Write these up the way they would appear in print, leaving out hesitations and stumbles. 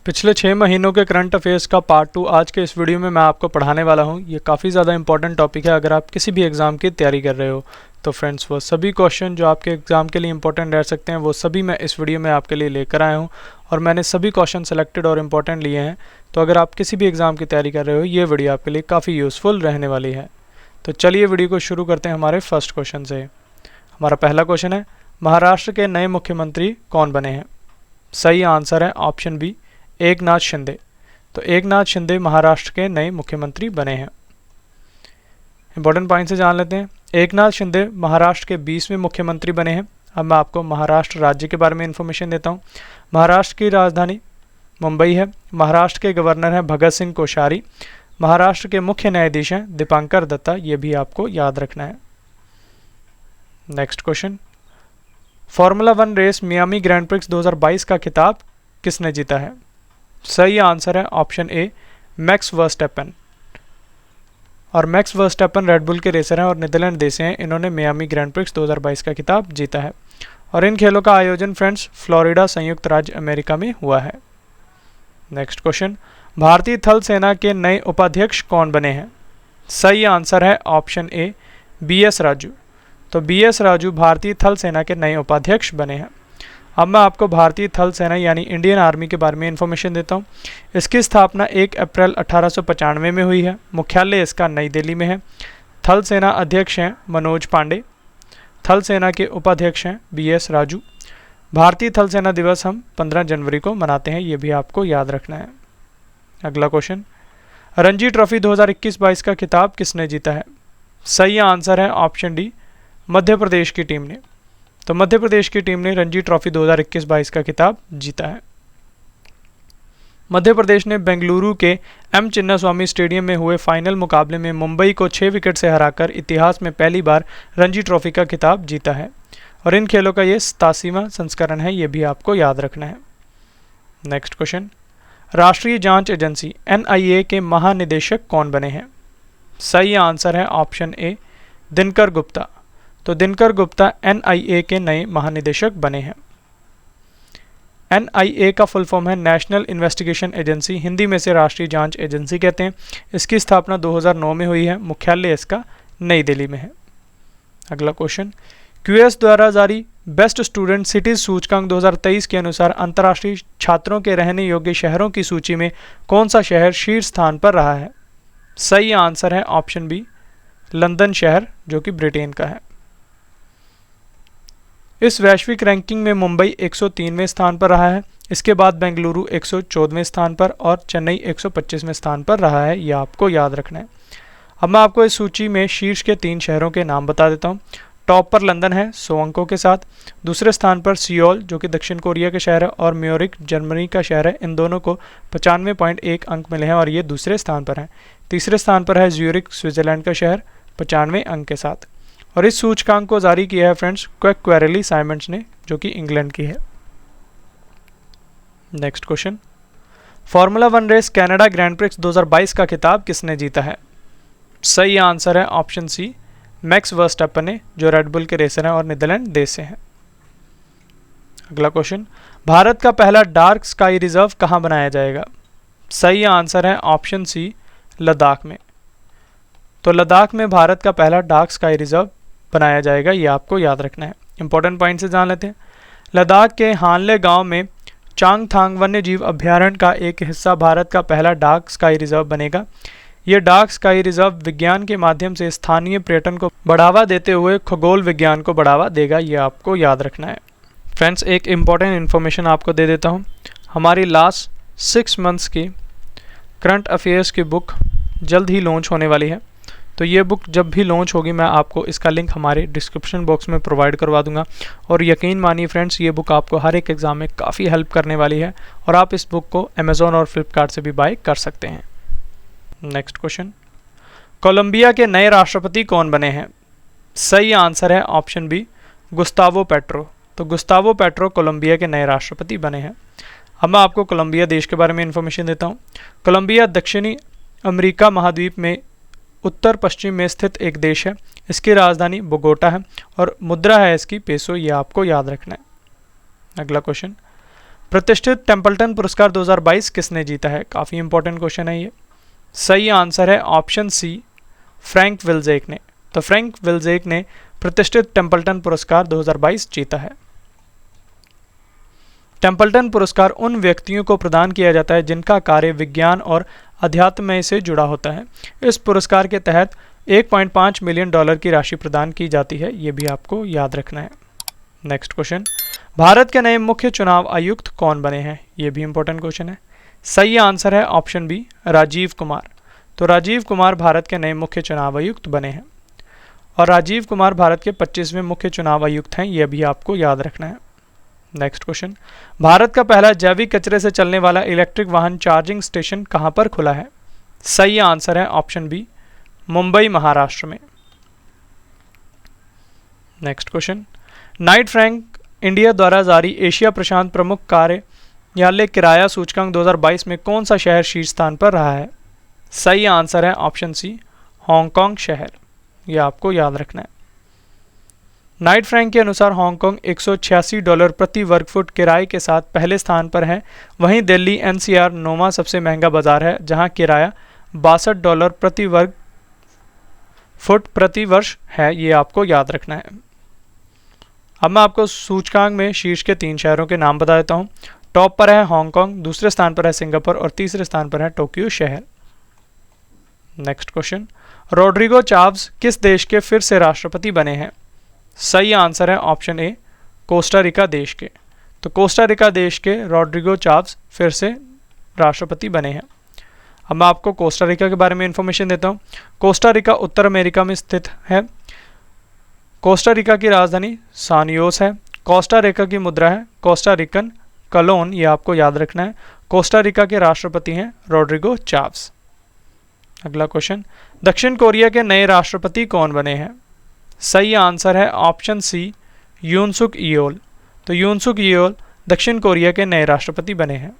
पिछले 6 महीनों के करंट अफेयर्स का पार्ट 2 आज के इस वीडियो में मैं आपको पढ़ाने वाला हूं। ये काफ़ी ज़्यादा इंपॉर्टेंट टॉपिक है अगर आप किसी भी एग्ज़ाम की तैयारी कर रहे हो। तो फ्रेंड्स, वो सभी क्वेश्चन जो आपके एग्ज़ाम के लिए इंपॉर्टेंट रह सकते हैं वो सभी मैं इस वीडियो में आपके लिए लेकर आया हूँ और मैंने सभी क्वेश्चन सेलेक्टेड और इम्पॉर्टेंट लिए हैं। तो अगर आप किसी भी एग्ज़ाम की तैयारी कर रहे हो, ये वीडियो आपके लिए काफ़ी यूज़फुल रहने वाली है। तो चलिए वीडियो को शुरू करते हैं हमारे फर्स्ट क्वेश्चन से। हमारा पहला क्वेश्चन है, महाराष्ट्र के नए मुख्यमंत्री कौन बने हैं? सही आंसर है ऑप्शन बी, एकनाथ शिंदे। तो एकनाथ शिंदे महाराष्ट्र के नए मुख्यमंत्री बने हैं। इंपॉर्टेंट पॉइंट से जान लेते हैं। एकनाथ शिंदे महाराष्ट्र के 20वें मुख्यमंत्री बने हैं। अब मैं आपको महाराष्ट्र राज्य के बारे में इंफॉर्मेशन देता हूँ। महाराष्ट्र की राजधानी मुंबई है। महाराष्ट्र के गवर्नर हैं भगत सिंह कोश्यारी। महाराष्ट्र के मुख्य न्यायाधीश हैं दीपांकर दत्ता। ये भी आपको याद रखना है। Next question, formula 1 race Miami grand prix 2022 का खिताब किसने जीता है? सही आंसर है ऑप्शन ए, मैक्स वर्स्टैपन। और मैक्स वर्स्टैपन रेडबुल के रेसर हैं और नीदरलैंड देश हैं। इन्होंने मियामी ग्रैंड प्रिक्स 2022 का खिताब जीता है। और इन खेलों का आयोजन फ्रेंड्स फ्लोरिडा संयुक्त राज्य अमेरिका में हुआ है। नेक्स्ट क्वेश्चन, भारतीय थल सेना के नए उपाध्यक्ष कौन बने हैं? सही आंसर है ऑप्शन ए, BS राजू। तो BS राजू भारतीय थल सेना के नए उपाध्यक्ष बने हैं। अब मैं आपको भारतीय थल सेना यानी इंडियन आर्मी के बारे में इंफॉर्मेशन देता हूँ। इसकी स्थापना 1 अप्रैल 1895 में हुई है। मुख्यालय इसका नई दिल्ली में है। थल सेना अध्यक्ष हैं मनोज पांडे। थल सेना के उपाध्यक्ष हैं BS राजू। भारतीय थल सेना दिवस हम 15 जनवरी को मनाते हैं, ये भी आपको याद रखना है। अगला क्वेश्चन, रणजी ट्रॉफी 2021-22 का खिताब किसने जीता है? सही आंसर है ऑप्शन डी, मध्य प्रदेश की टीम ने। तो मध्य प्रदेश की टीम ने रणजी ट्रॉफी 2021-22 का खिताब जीता है। मध्य प्रदेश ने बेंगलुरु के M चिन्नास्वामी स्टेडियम में हुए फाइनल मुकाबले में मुंबई को 6 विकेट से हराकर इतिहास में पहली बार रणजी ट्रॉफी का खिताब जीता है। और इन खेलों का ये 87वां संस्करण है, ये भी आपको याद रखना है। नेक्स्ट क्वेश्चन, राष्ट्रीय जांच एजेंसी NIA के महानिदेशक कौन बने हैं? सही आंसर है ऑप्शन ए, दिनकर गुप्ता। तो दिनकर गुप्ता NIA के नए महानिदेशक बने हैं। NIA का फुल फॉर्म है नेशनल इन्वेस्टिगेशन एजेंसी, हिंदी में से राष्ट्रीय जांच एजेंसी कहते हैं। इसकी स्थापना 2009 में हुई है। मुख्यालय इसका नई दिल्ली में है। अगला क्वेश्चन, QS द्वारा जारी बेस्ट स्टूडेंट सिटीज सूचकांक 2023 के अनुसार अंतर्राष्ट्रीय छात्रों के रहने योग्य शहरों की सूची में कौन सा शहर शीर्ष स्थान पर रहा है? सही आंसर है ऑप्शन बी, लंदन शहर, जो कि ब्रिटेन का है। इस वैश्विक रैंकिंग में मुंबई 103वें स्थान पर रहा है। इसके बाद बेंगलुरु 114वें स्थान पर और चेन्नई 125वें स्थान पर रहा है। यह आपको याद रखना है। अब मैं आपको इस सूची में शीर्ष के 3 शहरों के नाम बता देता हूँ। टॉप पर लंदन है 100 अंकों के साथ। दूसरे स्थान पर सियोल, जो कि दक्षिण कोरिया का शहर है, और म्यूरिक जर्मनी का शहर है। इन दोनों को 95.1 अंक मिले हैं और ये दूसरे स्थान पर हैं। तीसरे स्थान पर है ज्यूरिक, स्विट्जरलैंड का शहर, 95 अंक के साथ। और इस सूचकांक को जारी किया है फ्रेंड्स क्वेरेली साइमंड्स ने, जो कि इंग्लैंड की है। Next question, formula 1 race Canada grand prix 2022 का खिताब किसने जीता है? सही आंसर है ऑप्शन सी, मैक्स वर्स्टैपन ने, जो रेडबुल के रेसर हैं और नीदरलैंड देश से हैं। अगला क्वेश्चन, भारत का पहला डार्क स्काई रिजर्व कहाँ बनाया जाएगा? सही आंसर है ऑप्शन सी, लद्दाख में। तो लद्दाख में भारत का पहला डार्क स्काई रिजर्व बनाया जाएगा, ये आपको याद रखना है। इंपॉर्टेंट पॉइंट से जान लेते हैं। लद्दाख के हानले गांव में चांगथांग वन्यजीव अभ्यारण्य का एक हिस्सा भारत का पहला डार्क स्काई रिजर्व बनेगा। ये डार्क स्काई रिजर्व विज्ञान के माध्यम से स्थानीय पर्यटन को बढ़ावा देते हुए खगोल विज्ञान को बढ़ावा देगा, ये आपको याद रखना है। फ्रेंड्स, एक इम्पॉर्टेंट इन्फॉर्मेशन आपको दे देता हूँ। हमारी लास्ट 6 मंथ्स की करंट अफेयर्स की बुक जल्द ही लॉन्च होने वाली है। तो ये बुक जब भी लॉन्च होगी मैं आपको इसका लिंक हमारे डिस्क्रिप्शन बॉक्स में प्रोवाइड करवा दूंगा। और यकीन मानिए फ्रेंड्स, ये बुक आपको हर एक एग्ज़ाम में काफ़ी हेल्प करने वाली है और आप इस बुक को अमेज़ॉन और फ्लिपकार्ट से भी बाय कर सकते हैं। नेक्स्ट क्वेश्चन, कोलंबिया के नए राष्ट्रपति कौन बने हैं? सही आंसर है ऑप्शन बी, गुस्तावो पेट्रो। तो गुस्तावो पेट्रो कोलंबिया के नए राष्ट्रपति बने हैं। अब मैं आपको कोलंबिया देश के बारे में इंफॉर्मेशन देता हूँ। कोलंबिया दक्षिणी अमेरिका महाद्वीप में उत्तर पश्चिम में स्थित एक देश है। इसकी राजधानी बोगोटा है और मुद्रा है इसकी पेसो, ये आपको याद रखना है। अगला क्वेश्चन, प्रतिष्ठित टेम्पल्टन पुरस्कार 2022 किसने जीता है? काफ़ी इंपॉर्टेंट क्वेश्चन है ये। सही आंसर है ऑप्शन सी, फ्रैंक विल्जेक ने। तो फ्रैंक विल्जेक ने प्रतिष्ठित टेम्पल्टन पुरस्कार 2022 जीता है। टेम्पल्टन पुरस्कार उन व्यक्तियों को प्रदान किया जाता है जिनका कार्य विज्ञान और अध्यात्म से जुड़ा होता है। इस पुरस्कार के तहत 1.5 मिलियन डॉलर की राशि प्रदान की जाती है, ये भी आपको याद रखना है। नेक्स्ट क्वेश्चन, भारत के नए मुख्य चुनाव आयुक्त कौन बने हैं? ये भी इंपॉर्टेंट क्वेश्चन है। सही आंसर है ऑप्शन बी, राजीव कुमार। तो राजीव कुमार भारत के नए मुख्य चुनाव आयुक्त बने हैं और राजीव कुमार भारत के 25वें मुख्य चुनाव आयुक्त हैं, यह भी आपको याद रखना है। नेक्स्ट क्वेश्चन, भारत का पहला जैविक कचरे से चलने वाला इलेक्ट्रिक वाहन चार्जिंग स्टेशन कहां पर खुला है? सही आंसर है ऑप्शन बी, मुंबई महाराष्ट्र में। Next question, Knight Frank India द्वारा जारी एशिया प्रशांत प्रमुख कार्यालय किराया सूचकांक 2022 में कौन सा शहर शीर्ष स्थान पर रहा है? सही आंसर है ऑप्शन सी, हांगकांग शहर। यह आपको याद रखना है। नाइट फ्रैंक के अनुसार हांगकांग $186 प्रति वर्ग फुट किराए के साथ पहले स्थान पर है। वहीं दिल्ली एनसीआर 9वां सबसे महंगा बाजार है, जहां किराया $62 प्रति वर्ग फुट प्रति वर्ष है। ये आपको याद रखना है। अब मैं आपको सूचकांक में शीर्ष के 3 शहरों के नाम बता देता हूँ। टॉप पर है हांगकांग, दूसरे स्थान पर है सिंगापुर और तीसरे स्थान पर है टोक्यो शहर। नेक्स्ट क्वेश्चन, रोड्रिगो चाव्स किस देश के फिर से राष्ट्रपति बने हैं? सही आंसर है ऑप्शन ए, कोस्टा रिका देश के। तो कोस्टा रिका देश के रोड्रिगो चाव्स फिर से राष्ट्रपति बने हैं। अब मैं आपको कोस्टा रिका के बारे में इंफॉर्मेशन देता हूँ। कोस्टा रिका उत्तर अमेरिका में स्थित है। कोस्टा रिका की राजधानी सानियोस है। कोस्टा रिका की मुद्रा है कोस्टा रिकन कलोन, ये आपको याद रखना है। कोस्टा रिका के राष्ट्रपति हैं रोड्रिगो चाव्स। अगला क्वेश्चन, दक्षिण कोरिया के नए राष्ट्रपति कौन बने हैं? सही आंसर है ऑप्शन सी, यून सुक येओल। तो यून सुक येओल दक्षिण कोरिया के नए राष्ट्रपति बने हैं।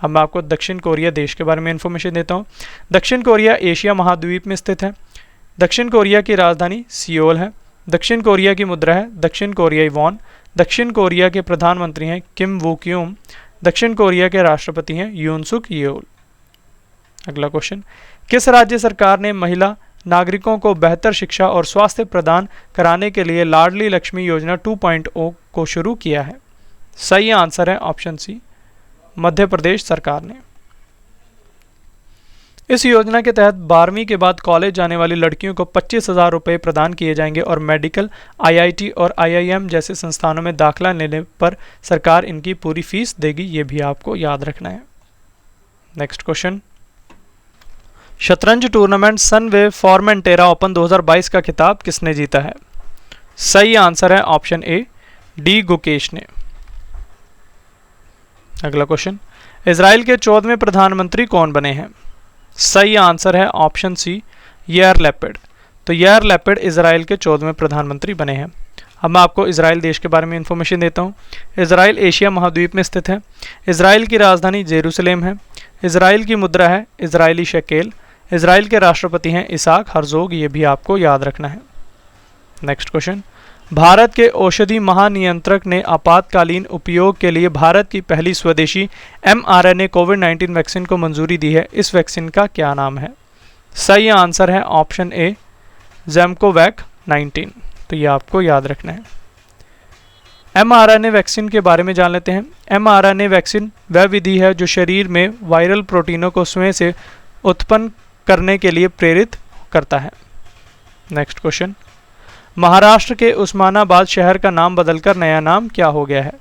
अब मैं आपको दक्षिण कोरिया देश के बारे में इंफॉर्मेशन देता हूँ। दक्षिण कोरिया एशिया महाद्वीप में स्थित है। दक्षिण कोरिया की राजधानी सियोल है। दक्षिण कोरिया की मुद्रा है दक्षिण कोरियाई वॉन। दक्षिण कोरिया के प्रधानमंत्री हैं किम वू क्यूम। दक्षिण कोरिया के राष्ट्रपति हैं यून सुक येओल। अगला क्वेश्चन, किस राज्य सरकार ने महिला नागरिकों को बेहतर शिक्षा और स्वास्थ्य प्रदान कराने के लिए लाडली लक्ष्मी योजना 2.0 को शुरू किया है? सही आंसर है ऑप्शन सी, मध्य प्रदेश सरकार ने। इस योजना के तहत 12वीं के बाद कॉलेज जाने वाली लड़कियों को 25,000 रुपये प्रदान किए जाएंगे और मेडिकल, आईआईटी और आईआईएम जैसे संस्थानों में दाखिला लेने पर सरकार इनकी पूरी फीस देगी, ये भी आपको याद रखना है। नेक्स्ट क्वेश्चन, शतरंज टूर्नामेंट सनवे फॉर्मेंटेरा ओपन 2022 का खिताब किसने जीता है? सही आंसर है ऑप्शन ए, डी गुकेश ने। अगला क्वेश्चन, इजराइल के 14वें प्रधानमंत्री कौन बने हैं? सही आंसर है ऑप्शन सी, यार लैपिड। तो यार लैपिड इजराइल के 14वें प्रधानमंत्री बने हैं। अब मैं आपको इजराइल देश के बारे में इंफॉर्मेशन देता हूँ। इजराइल एशिया महाद्वीप में स्थित है। इजराइल की राजधानी जेरूसलेम है। इजराइल की मुद्रा है इजरायली शेकेल। इजराइल के राष्ट्रपति हैं इसाक हर्जोग, ये भी आपको याद रखना है। नेक्स्ट क्वेश्चन, भारत के औषधि महानियंत्रक ने आपातकालीन उपयोग के लिए भारत की पहली स्वदेशी mRNA कोविड-19 वैक्सीन को मंजूरी दी है। इस वैक्सीन का क्या नाम है? सही आंसर है ऑप्शन ए, ज़ैमकोवैक 19। तो ये आपको याद रखना है। mRNA वैक्सीन के बारे में जान लेते हैं। mRNA वैक्सीन वह विधि है जो शरीर में वायरल प्रोटीनों को स्वयं से उत्पन्न करने के लिए प्रेरित करता है। नेक्स्ट क्वेश्चन, महाराष्ट्र के उस्मानाबाद शहर का नाम बदलकर नया नाम क्या हो गया है?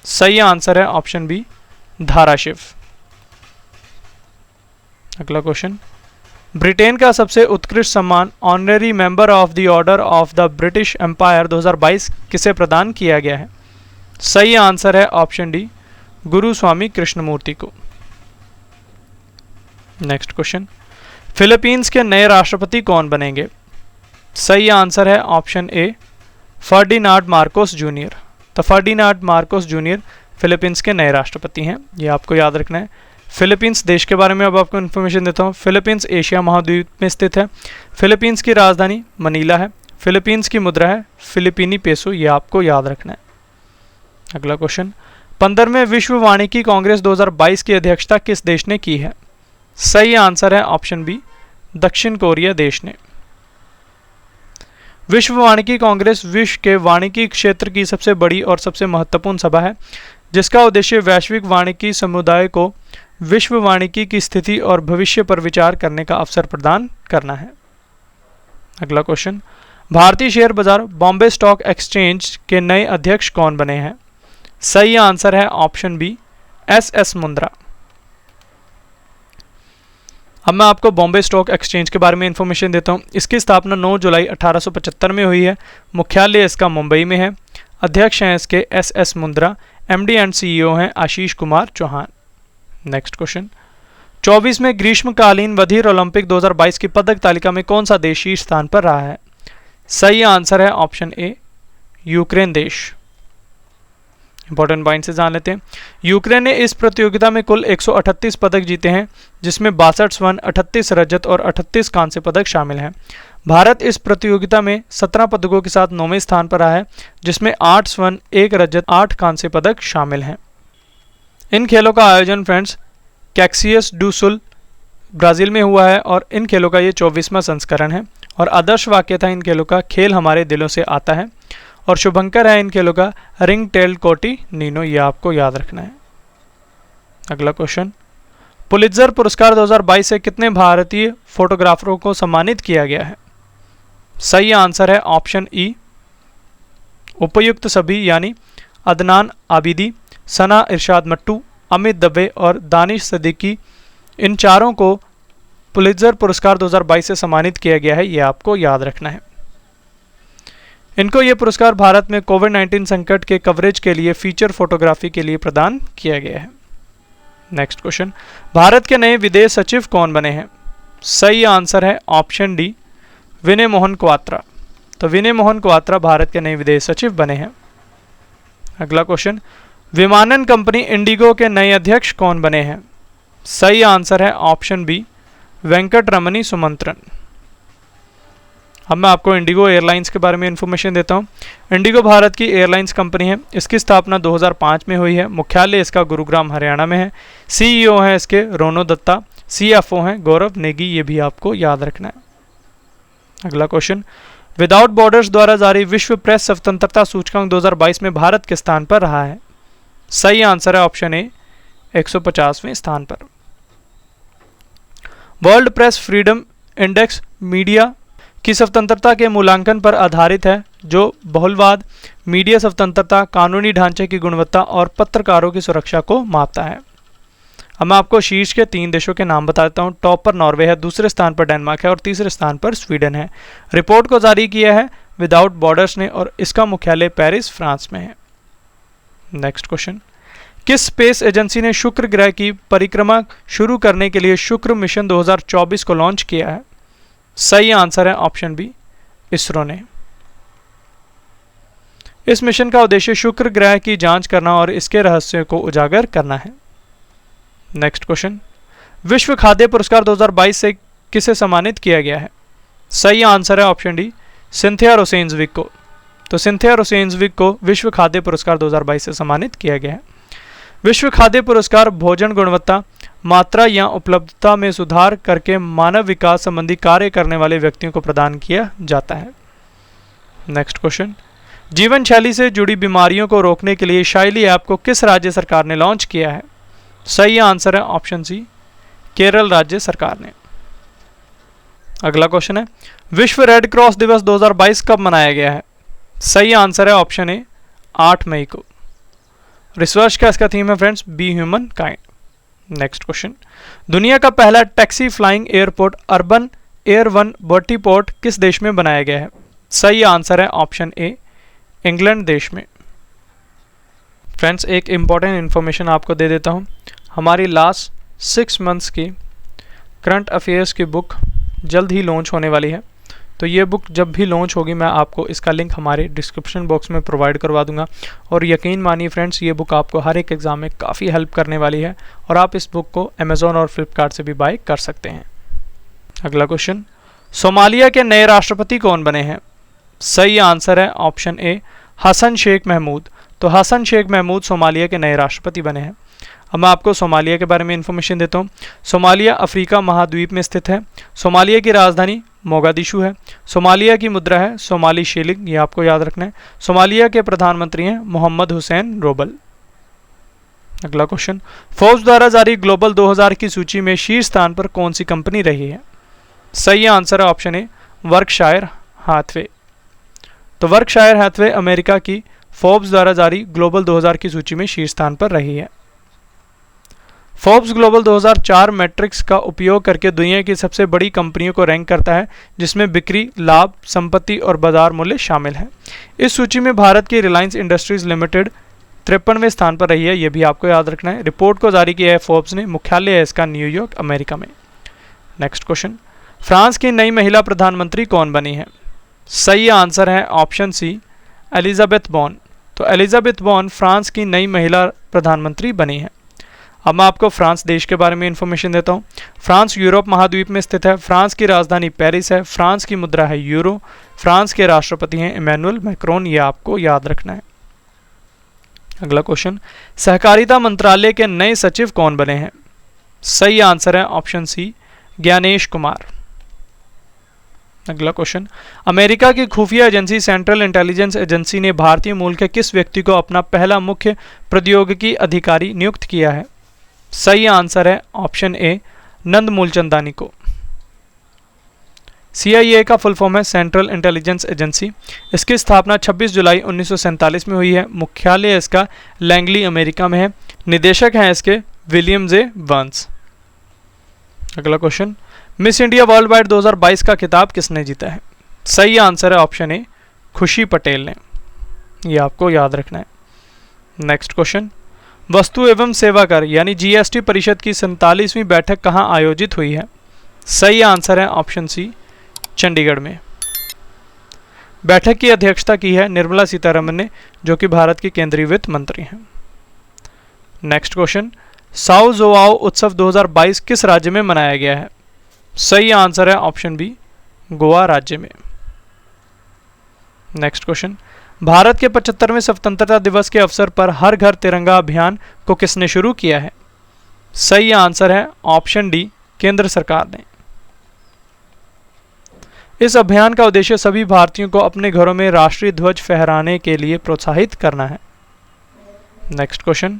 सही आंसर है ऑप्शन बी, धाराशिव। अगला क्वेश्चन, ब्रिटेन का सबसे उत्कृष्ट सम्मान honorary member of the order of the British empire 2022 किसे प्रदान किया गया है? सही आंसर है ऑप्शन डी, गुरु स्वामी कृष्णमूर्ति को। नेक्स्ट क्वेश्चन, फिलीपींस के नए राष्ट्रपति कौन बनेंगे? सही आंसर है ऑप्शन ए, फर्डिनांड मार्कोस जूनियर। तो फर्डिनांड मार्कोस जूनियर फिलीपींस के नए राष्ट्रपति हैं, ये आपको याद रखना है। फिलीपींस देश के बारे में अब आपको इन्फॉर्मेशन देता हूँ। फिलीपींस एशिया महाद्वीप में स्थित है। फिलीपींस की राजधानी मनीला है। फिलीपींस की मुद्रा है फिलिपीनी पेसो, ये आपको याद रखना है। अगला क्वेश्चन, 15वें विश्व वानिकी कांग्रेस 2022 की अध्यक्षता किस देश ने की है? सही आंसर है ऑप्शन बी, दक्षिण कोरिया देश ने। विश्व वानिकी कांग्रेस विश्व के वानिकी क्षेत्र की सबसे बड़ी और सबसे महत्वपूर्ण सभा है, जिसका उद्देश्य वैश्विक वानिकी समुदाय को विश्व वानिकी की स्थिति और भविष्य पर विचार करने का अवसर प्रदान करना है। अगला क्वेश्चन, भारतीय शेयर बाजार बॉम्बे स्टॉक एक्सचेंज के नए अध्यक्ष कौन बने हैं? सही आंसर है ऑप्शन बी, एस मुंद्रा। अब मैं आपको बॉम्बे स्टॉक एक्सचेंज के बारे में इंफॉर्मेशन देता हूँ। इसकी स्थापना 9 जुलाई 1875 में हुई है। मुख्यालय इसका मुंबई में है। अध्यक्ष हैं इसके S Mundra. MD and CEO हैं आशीष कुमार चौहान। नेक्स्ट क्वेश्चन, 24वें ग्रीष्मकालीन बधिर ओलंपिक 2022 की पदक तालिका में कौन सा देश शीर्ष स्थान पर रहा है? सही आंसर है ऑप्शन ए, यूक्रेन देश। इंपॉर्टेंट पॉइंट से जान लेते हैं। यूक्रेन ने इस प्रतियोगिता में कुल 138 पदक जीते हैं, जिसमें 62 स्वर्ण, 38 रजत और 38 कांस्य पदक शामिल हैं। भारत इस प्रतियोगिता में 17 पदकों के साथ 9वें स्थान पर रहा है, जिसमें 8 स्वर्ण, 1 रजत, 8 कांस्य पदक शामिल हैं। इन खेलों का आयोजन फ्रेंड्स कैक्सियस डू सुल ब्राज़ील में हुआ है और इन खेलों का ये 24वां संस्करण है। और आदर्श वाक्य था इन खेलों का, खेल हमारे दिलों से आता है। और शुभंकर है इन खेलों का, रिंग टेल कोटी नीनो। ये आपको याद रखना है। अगला क्वेश्चन, पुलित्जर पुरस्कार 2022 से कितने भारतीय फोटोग्राफरों को सम्मानित किया गया है? सही आंसर है ऑप्शन ई, उपयुक्त सभी, यानी अदनान आबिदी, सना इरशाद मट्टू, अमित दवे और दानिश सिद्दीकी, इन चारों को पुलित्जर पुरस्कार 2022 से सम्मानित किया गया है। यह आपको याद रखना है। इनको ये पुरस्कार भारत में कोविड-19 संकट के कवरेज के लिए फीचर फोटोग्राफी के लिए प्रदान किया गया है। नेक्स्ट क्वेश्चन, भारत के नए विदेश सचिव कौन बने हैं? सही आंसर है ऑप्शन डी, विनय मोहन क्वात्रा। तो विनय मोहन क्वात्रा भारत के नए विदेश सचिव बने हैं। अगला क्वेश्चन, विमानन कंपनी इंडिगो के नए अध्यक्ष कौन बने हैं? सही आंसर है ऑप्शन बी, वेंकट रमनी सुमंत्रन। अब मैं आपको इंडिगो एयरलाइंस के बारे में इंफॉर्मेशन देता हूँ। इंडिगो भारत की एयरलाइंस कंपनी है। इसकी स्थापना 2005 में हुई है। मुख्यालय इसका गुरुग्राम हरियाणा में है। सीईओ हैं इसके रोनो दत्ता। सीएफओ हैं गौरव नेगी। ये भी आपको याद रखना है। अगला क्वेश्चन, विदाउट बॉर्डर्स द्वारा जारी विश्व प्रेस स्वतंत्रता सूचकांक 2022 में भारत के स्थान पर रहा है? सही आंसर है ऑप्शन ए, 150वें स्थान पर। World press freedom index media की स्वतंत्रता के मूल्यांकन पर आधारित है, जो बहुलवाद, मीडिया स्वतंत्रता, कानूनी ढांचे की गुणवत्ता और पत्रकारों की सुरक्षा को मापता है। अब मैं आपको शीर्ष के 3 देशों के नाम बता देता हूँ। टॉप पर नॉर्वे है, दूसरे स्थान पर डेनमार्क है और तीसरे स्थान पर स्वीडन है। रिपोर्ट को जारी किया है विदाउट बॉर्डर्स ने और इसका मुख्यालय पेरिस, फ्रांस में है। नेक्स्ट क्वेश्चन, किस स्पेस एजेंसी ने शुक्र ग्रह की परिक्रमा शुरू करने के लिए शुक्र मिशन 2024 को लॉन्च किया है? सही आंसर है ऑप्शन बी, इसरो ने। इस मिशन का उद्देश्य शुक्र ग्रह की जांच करना और इसके रहस्य को उजागर करना है। नेक्स्ट क्वेश्चन, विश्व खाद्य पुरस्कार 2022 से किसे सम्मानित किया गया है? सही आंसर है ऑप्शन डी, सिंथिया रोसेन्सविक को। तो सिंथिया रोसेन्सविक को विश्व खाद्य पुरस्कार 2022 से सम्मानित किया गया है। विश्व खाद्य पुरस्कार भोजन गुणवत्ता, मात्रा या उपलब्धता में सुधार करके मानव विकास संबंधी कार्य करने वाले व्यक्तियों को प्रदान किया जाता है। नेक्स्ट क्वेश्चन, जीवन शैली से जुड़ी बीमारियों को रोकने के लिए शाइली ऐप को किस राज्य सरकार ने लॉन्च किया है? सही आंसर है ऑप्शन सी, केरल राज्य सरकार ने। अगला क्वेश्चन है, विश्व रेड क्रॉस दिवस 2022 कब मनाया गया है? सही आंसर है ऑप्शन ए, 8 मई को। रिसर्च का इसका थीम है friends, be humankind. Next question, दुनिया का पहला taxi flying airport urban air one vertiport किस देश में बनाया गया है? सही आंसर है ऑप्शन ए, इंग्लैंड देश में। फ्रेंड्स, एक इम्पॉर्टेंट इन्फॉर्मेशन आपको दे देता हूँ। हमारी लास्ट 6 मंथ्स की करंट अफेयर्स की बुक जल्द ही लॉन्च होने वाली है। तो ये बुक जब भी लॉन्च होगी मैं आपको इसका लिंक हमारे डिस्क्रिप्शन बॉक्स में प्रोवाइड करवा दूंगा। और यकीन मानिए फ्रेंड्स, ये बुक आपको हर एक एग्ज़ाम में काफ़ी हेल्प करने वाली है और आप इस बुक को अमेज़ॉन और फ्लिपकार्ट से भी बाय कर सकते हैं। अगला क्वेश्चन, सोमालिया के नए राष्ट्रपति कौन बने हैं? सही आंसर है ऑप्शन ए, हसन शेख महमूद। तो हसन शेख महमूद सोमालिया के नए राष्ट्रपति बने हैं। अब मैं आपको सोमालिया के बारे में इंफॉर्मेशन देता हूँ। सोमालिया अफ्रीका महाद्वीप में स्थित है। सोमालिया की राजधानी मोगादिशु है। सोमालिया की मुद्रा है सोमाली शिलिंग, ये आपको याद रखना है। सोमालिया के प्रधानमंत्री हैं मोहम्मद हुसैन रोबल। अगला क्वेश्चन, फोर्ब्स द्वारा जारी ग्लोबल 2000 की सूची में शीर्ष स्थान पर कौन सी कंपनी रही है? सही आंसर है ऑप्शन ए, वर्कशायर हाथवे। तो वर्कशायर हाथवे अमेरिका की फोर्ब्स द्वारा जारी ग्लोबल 2000 की सूची में शीर्ष स्थान पर रही है। फोर्ब्स ग्लोबल 2004 मैट्रिक्स का उपयोग करके दुनिया की सबसे बड़ी कंपनियों को रैंक करता है, जिसमें बिक्री, लाभ, संपत्ति और बाजार मूल्य शामिल है। इस सूची में भारत की रिलायंस इंडस्ट्रीज लिमिटेड 53वें स्थान पर रही है, यह भी आपको याद रखना है। रिपोर्ट को जारी किया है फोर्ब्स ने, मुख्यालय है इसका न्यूयॉर्क अमेरिका में। नेक्स्ट क्वेश्चन, फ्रांस की नई महिला प्रधानमंत्री कौन बनी है? सही आंसर है ऑप्शन सी, एलिजाबेथ बॉर्न। तो एलिजाबेथ बॉर्न फ्रांस की नई महिला प्रधानमंत्री बनी है। अब मैं आपको फ्रांस देश के बारे में इंफॉर्मेशन देता हूँ। फ्रांस यूरोप महाद्वीप में स्थित है। फ्रांस की राजधानी पेरिस है। फ्रांस की मुद्रा है यूरो। फ्रांस के राष्ट्रपति हैं इमैनुअल मैक्रोन, ये आपको याद रखना है। अगला क्वेश्चन, सहकारिता मंत्रालय के नए सचिव कौन बने हैं? सही आंसर है ऑप्शन सी, ज्ञानेश कुमार। अगला क्वेश्चन, अमेरिका की खुफिया एजेंसी सेंट्रल इंटेलिजेंस एजेंसी ने भारतीय मूल के किस व्यक्ति को अपना पहला मुख्य प्रौद्योगिकी अधिकारी नियुक्त किया है? सही आंसर है ऑप्शन ए, नंद मूलचंदानी को। CIA का फुल फॉर्म है सेंट्रल इंटेलिजेंस एजेंसी। इसकी स्थापना 26 जुलाई 1947 में हुई है। मुख्यालय इसका लैंगली अमेरिका में है। निदेशक हैं इसके विलियम जे बर्न्स। अगला question, miss India world wide 2022 का खिताब किसने जीता है? सही आंसर है ऑप्शन ए, खुशी पटेल ने, ये आपको याद रखना है। नेक्स्ट क्वेश्चन, वस्तु एवं सेवा कर यानी GST परिषद की 47वीं बैठक कहाँ आयोजित हुई है? सही आंसर है ऑप्शन सी, चंडीगढ़ में। बैठक की अध्यक्षता की है निर्मला सीतारमन ने, जो कि भारत की केंद्रीय वित्त मंत्री हैं। नेक्स्ट क्वेश्चन, साओ जोआओ उत्सव 2022 किस राज्य में मनाया गया है? सही आंसर है ऑप्शन बी, गोवा राज्य में। नेक्स्ट क्वेश्चन, भारत के 75वें स्वतंत्रता दिवस के अवसर पर हर घर तिरंगा अभियान को किसने शुरू किया है? सही आंसर है ऑप्शन डी, केंद्र सरकार ने। इस अभियान का उद्देश्य सभी भारतीयों को अपने घरों में राष्ट्रीय ध्वज फहराने के लिए प्रोत्साहित करना है। नेक्स्ट क्वेश्चन,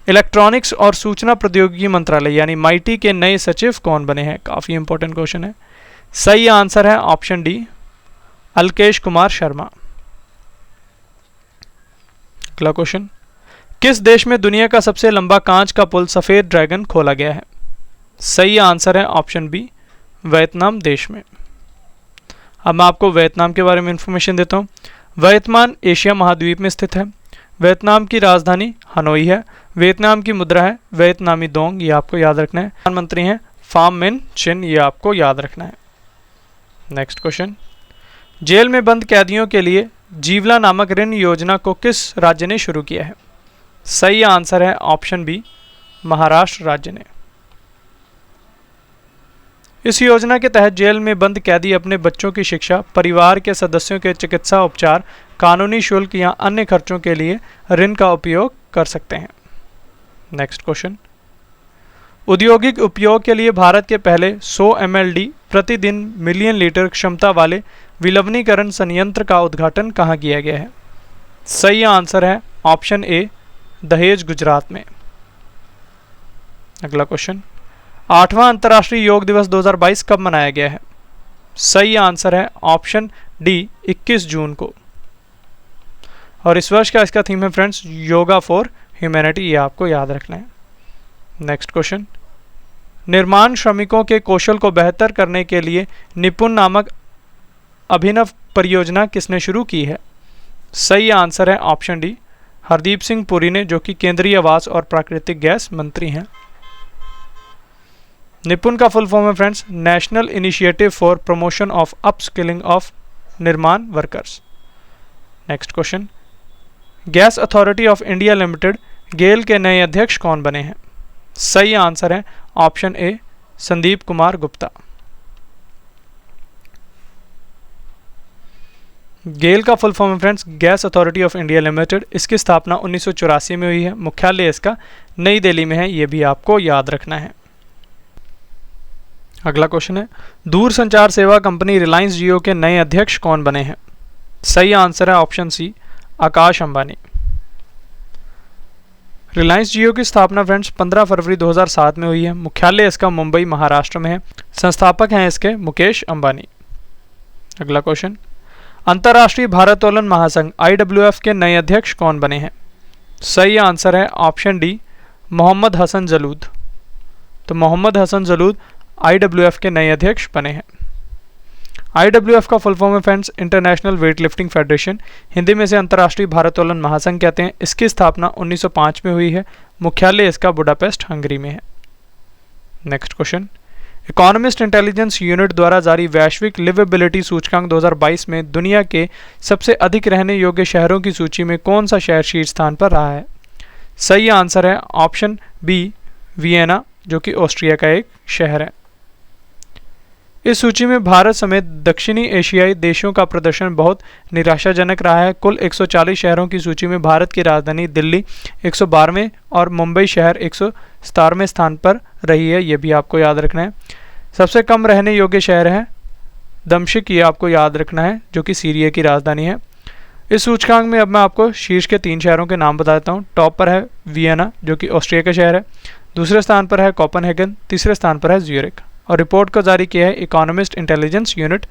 इलेक्ट्रॉनिक्स और सूचना प्रौद्योगिकी मंत्रालय यानी माइटी के नए सचिव कौन बने हैं? काफी इंपॉर्टेंट क्वेश्चन है। सही आंसर है ऑप्शन डी, अलकेश कुमार शर्मा। अगला क्वेश्चन, किस देश में दुनिया का सबसे लंबा कांच का पुल सफेद ड्रैगन खोला गया है? सही आंसर है ऑप्शन बी, वियतनाम देश में। अब मैं आपको वियतनाम के बारे में इंफॉर्मेशन देता हूँ। वियतनाम एशिया महाद्वीप में स्थित है। वियतनाम की राजधानी हनोई है। वियतनाम की मुद्रा है वियतनामी दोंग, ये आपको याद रखना है। प्रधानमंत्री हैं फाम मिन चिन, ये आपको याद रखना है। नेक्स्ट क्वेश्चन, जेल में बंद कैदियों के लिए जीवला नामक ऋण योजना को किस राज्य ने शुरू किया है? सही आंसर है ऑप्शन बी, महाराष्ट्र राज्य ने। इस योजना के तहत जेल में बंद कैदी अपने बच्चों की शिक्षा, परिवार के सदस्यों के चिकित्सा उपचार, कानूनी शुल्क या अन्य खर्चों के लिए ऋण का उपयोग कर सकते हैं। नेक्स्ट क्वेश्चन, औद्योगिक उपयोग के लिए भारत के पहले 100 mld प्रतिदिन मिलियन लीटर क्षमता वाले विलवनीकरण संयंत्र का उद्घाटन कहाँ किया गया है? सही आंसर है ऑप्शन ए, दहेज गुजरात में। अगला क्वेश्चन, 8वां अंतर्राष्ट्रीय योग दिवस 2022 कब मनाया गया है? सही आंसर है ऑप्शन डी, 21 जून को। और इस वर्ष का इसका थीम है फ्रेंड्स, योगा फॉर ह्यूमैनिटी, ये आपको याद रखना है। नेक्स्ट क्वेश्चन, निर्माण श्रमिकों के कौशल को बेहतर करने के लिए निपुण नामक अभिनव परियोजना किसने शुरू की है? सही आंसर है ऑप्शन डी, हरदीप सिंह पुरी ने, जो कि केंद्रीय आवास और प्राकृतिक गैस मंत्री हैं। निपुण का फुल फॉर्म है friends, national initiative for promotion of upskilling of nirman workers. Next question, gas authority of India limited GAIL के नए अध्यक्ष कौन बने हैं? सही आंसर है ऑप्शन ए, संदीप कुमार गुप्ता। गेल का फुल फॉर्म है friends gas authority of India limited. इसकी स्थापना 1984 में हुई है। मुख्यालय इसका नई दिल्ली में है, ये भी आपको याद रखना है। अगला क्वेश्चन है, दूरसंचार सेवा कंपनी रिलायंस जियो के नए अध्यक्ष कौन बने हैं? सही आंसर है ऑप्शन सी, आकाश अंबानी। रिलायंस जियो की स्थापना फ्रेंड्स 15 फरवरी 2007 में हुई है। मुख्यालय इसका मुंबई महाराष्ट्र में है। संस्थापक हैं इसके मुकेश अंबानी। अगला क्वेश्चन, अंतर्राष्ट्रीय भारोत्तोलन महासंघ IWF के नए अध्यक्ष कौन बने हैं? सही आंसर है ऑप्शन डी, मोहम्मद हसन जलूद। तो मोहम्मद हसन जलूद IWF के नए अध्यक्ष बने हैं। IWF का फुल फॉर्म है friends international weight lifting federation, Hindi में से अंतर्राष्ट्रीय भारोत्तोलन महासंघ कहते हैं। इसकी स्थापना 1905 में हुई है। मुख्यालय इसका बुडापेस्ट हंगरी में है। Next question, economist intelligence unit द्वारा जारी वैश्विक लिवेबिलिटी सूचकांक 2022 में दुनिया के सबसे अधिक रहने योग्य शहरों की सूची में कौन सा शहर शीर्ष स्थान पर रहा है? सही आंसर है ऑप्शन बी, वियना, जो कि ऑस्ट्रिया का एक शहर है। इस सूची में भारत समेत दक्षिणी एशियाई देशों का प्रदर्शन बहुत निराशाजनक रहा है। कुल 140 शहरों की सूची में भारत की राजधानी दिल्ली 112वें और मुंबई शहर 117वें स्थान पर रही है, ये भी आपको याद रखना है। सबसे कम रहने योग्य शहर है दमश्क, ये आपको याद रखना है, जो कि सीरिया की राजधानी है। इस सूचकांक में अब मैं आपको शीर्ष के 3 शहरों के नाम बताता हूँ। टॉप पर है वियना, जो कि ऑस्ट्रिया का शहर है। दूसरे स्थान पर है कोपेनहेगन। तीसरे स्थान पर है ज्यूरिख। और रिपोर्ट को जारी किया है इकोनॉमिस्ट इंटेलिजेंस यूनिट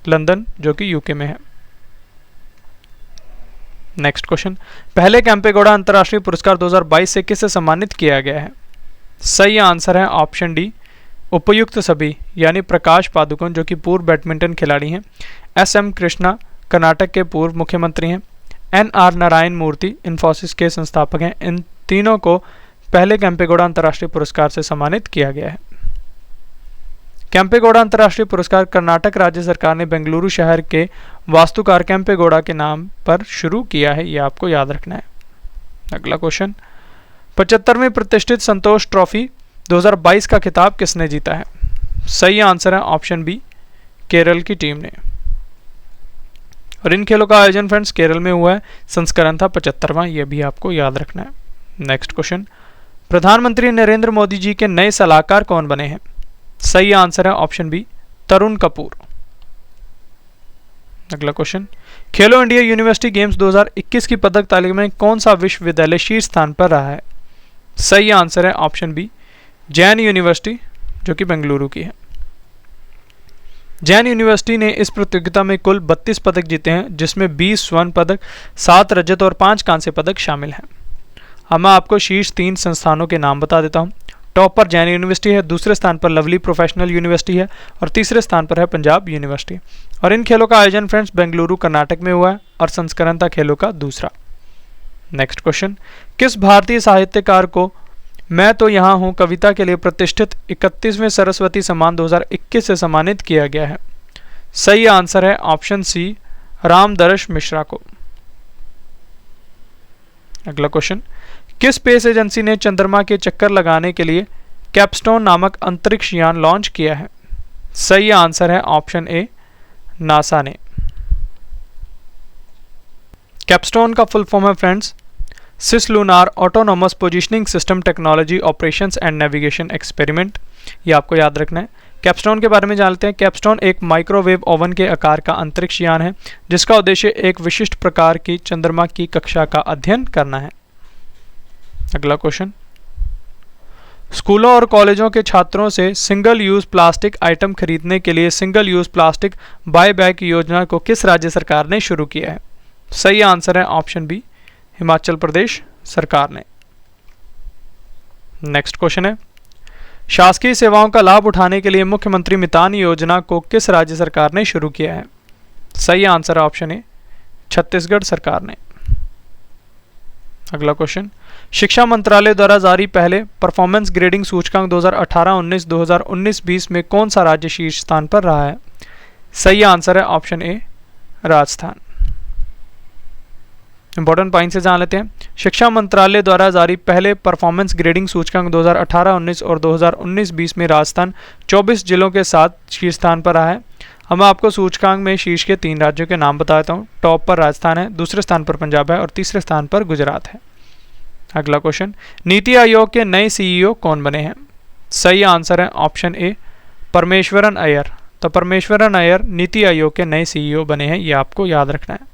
लंदन, जो कि यूके में है। नेक्स्ट क्वेश्चन, पहले केम्पेगौड़ा अंतर्राष्ट्रीय पुरस्कार 2022 से किसे सम्मानित किया गया है? सही आंसर है ऑप्शन डी, उपयुक्त सभी, यानी प्रकाश पादुकोण, जो कि पूर्व बैडमिंटन खिलाड़ी हैं। SM कृष्णा कर्नाटक के पूर्व मुख्यमंत्री हैं। NR नारायण मूर्ति इन्फोसिस के संस्थापक हैं। इन तीनों को पहले केम्पेगौड़ा अंतर्राष्ट्रीय पुरस्कार से सम्मानित किया गया है। केम्पेगौड़ा अंतर्राष्ट्रीय पुरस्कार कर्नाटक राज्य सरकार ने बेंगलुरु शहर के वास्तुकार केम्पेगौड़ा के नाम पर शुरू किया है, यह आपको याद रखना है। अगला क्वेश्चन, 75वें प्रतिष्ठित संतोष ट्रॉफी 2022 का खिताब किसने जीता है? सही आंसर है ऑप्शन बी, केरल की टीम ने। और इन खेलों का आयोजन फ्रेंड्स केरल में हुआ है। संस्करण था 75वां, यह भी आपको याद रखना है। नेक्स्ट क्वेश्चन, प्रधानमंत्री नरेंद्र मोदी जी के नए सलाहकार कौन बने हैं? सही आंसर है ऑप्शन बी, तरुण कपूर। अगला क्वेश्चन, खेलो इंडिया यूनिवर्सिटी गेम्स 2021 की पदक तालिका में कौन सा विश्वविद्यालय शीर्ष स्थान पर रहा है? सही आंसर है ऑप्शन बी, जैन यूनिवर्सिटी, जो कि बेंगलुरु की है। जैन यूनिवर्सिटी ने इस प्रतियोगिता में कुल 32 पदक जीते हैं, जिसमें 20 स्वर्ण पदक, 7 रजत और 5 कांस्य पदक शामिल हैं। अब मैं आपको शीर्ष 3 संस्थानों के नाम बता देता हूँ। टॉप पर जैन यूनिवर्सिटी है, दूसरे स्थान पर लवली प्रोफेशनल यूनिवर्सिटी है और तीसरे स्थान पर है पंजाब यूनिवर्सिटी। और इन खेलों का आयोजन फ्रेंड्स बेंगलुरु कर्नाटक में हुआ है और संस्करण था खेलों का दूसरा। नेक्स्ट क्वेश्चन, किस भारतीय साहित्यकार को मैं तो यहाँ हूँ कविता के लिए प्रतिष्ठित 31वें सरस्वती सम्मान 2021 से सम्मानित किया गया है? सही आंसर है ऑप्शन सी, रामदर्श मिश्रा को। अगला क्वेश्चन, किस स्पेस एजेंसी ने चंद्रमा के चक्कर लगाने के लिए कैपस्टोन नामक अंतरिक्ष यान लॉन्च किया है? सही आंसर है ऑप्शन ए, नासा ने। कैपस्टोन का फुल फॉर्म है friends cislunar autonomous positioning system technology operations and navigation experiment, ये आपको याद रखना है। कैपस्टोन के बारे में जानते हैं। कैपस्टोन एक माइक्रोवेव ओवन के आकार का अंतरिक्ष यान है, जिसका उद्देश्य एक विशिष्ट प्रकार की चंद्रमा की कक्षा का अध्ययन करना है। अगला क्वेश्चन, स्कूलों और कॉलेजों के छात्रों से सिंगल यूज प्लास्टिक आइटम खरीदने के लिए single use plastic buy back योजना को किस राज्य सरकार ने शुरू किया है? सही आंसर है ऑप्शन बी, हिमाचल प्रदेश सरकार ने। नेक्स्ट क्वेश्चन है, शासकीय सेवाओं का लाभ उठाने के लिए मुख्यमंत्री मितान योजना को किस राज्य सरकार ने शुरू किया है? सही आंसर है ऑप्शन ए, छत्तीसगढ़ सरकार ने। अगला क्वेश्चन, शिक्षा मंत्रालय द्वारा जारी पहले परफॉर्मेंस ग्रेडिंग सूचकांक 2018-19 2019-20 में कौन सा राज्य शीर्ष स्थान पर रहा है? सही आंसर है ऑप्शन ए, राजस्थान। इंपॉर्टेंट पॉइंट से जान लेते हैं। शिक्षा मंत्रालय द्वारा जारी पहले परफॉर्मेंस ग्रेडिंग सूचकांक 2018-19 और 2019-20 में राजस्थान 24 जिलों के साथ शीर्ष स्थान पर रहा है। अब मैं आपको सूचकांक में शीर्ष के 3 राज्यों के नाम बताता हूँ। टॉप पर राजस्थान है, दूसरे स्थान पर पंजाब है और तीसरे स्थान पर गुजरात है। अगला क्वेश्चन, नीति आयोग के नए सीईओ कौन बने हैं? सही आंसर है ऑप्शन ए परमेश्वरन अय्यर। तो परमेश्वरन अय्यर नीति आयोग के नए सीईओ बने हैं, ये आपको याद रखना है।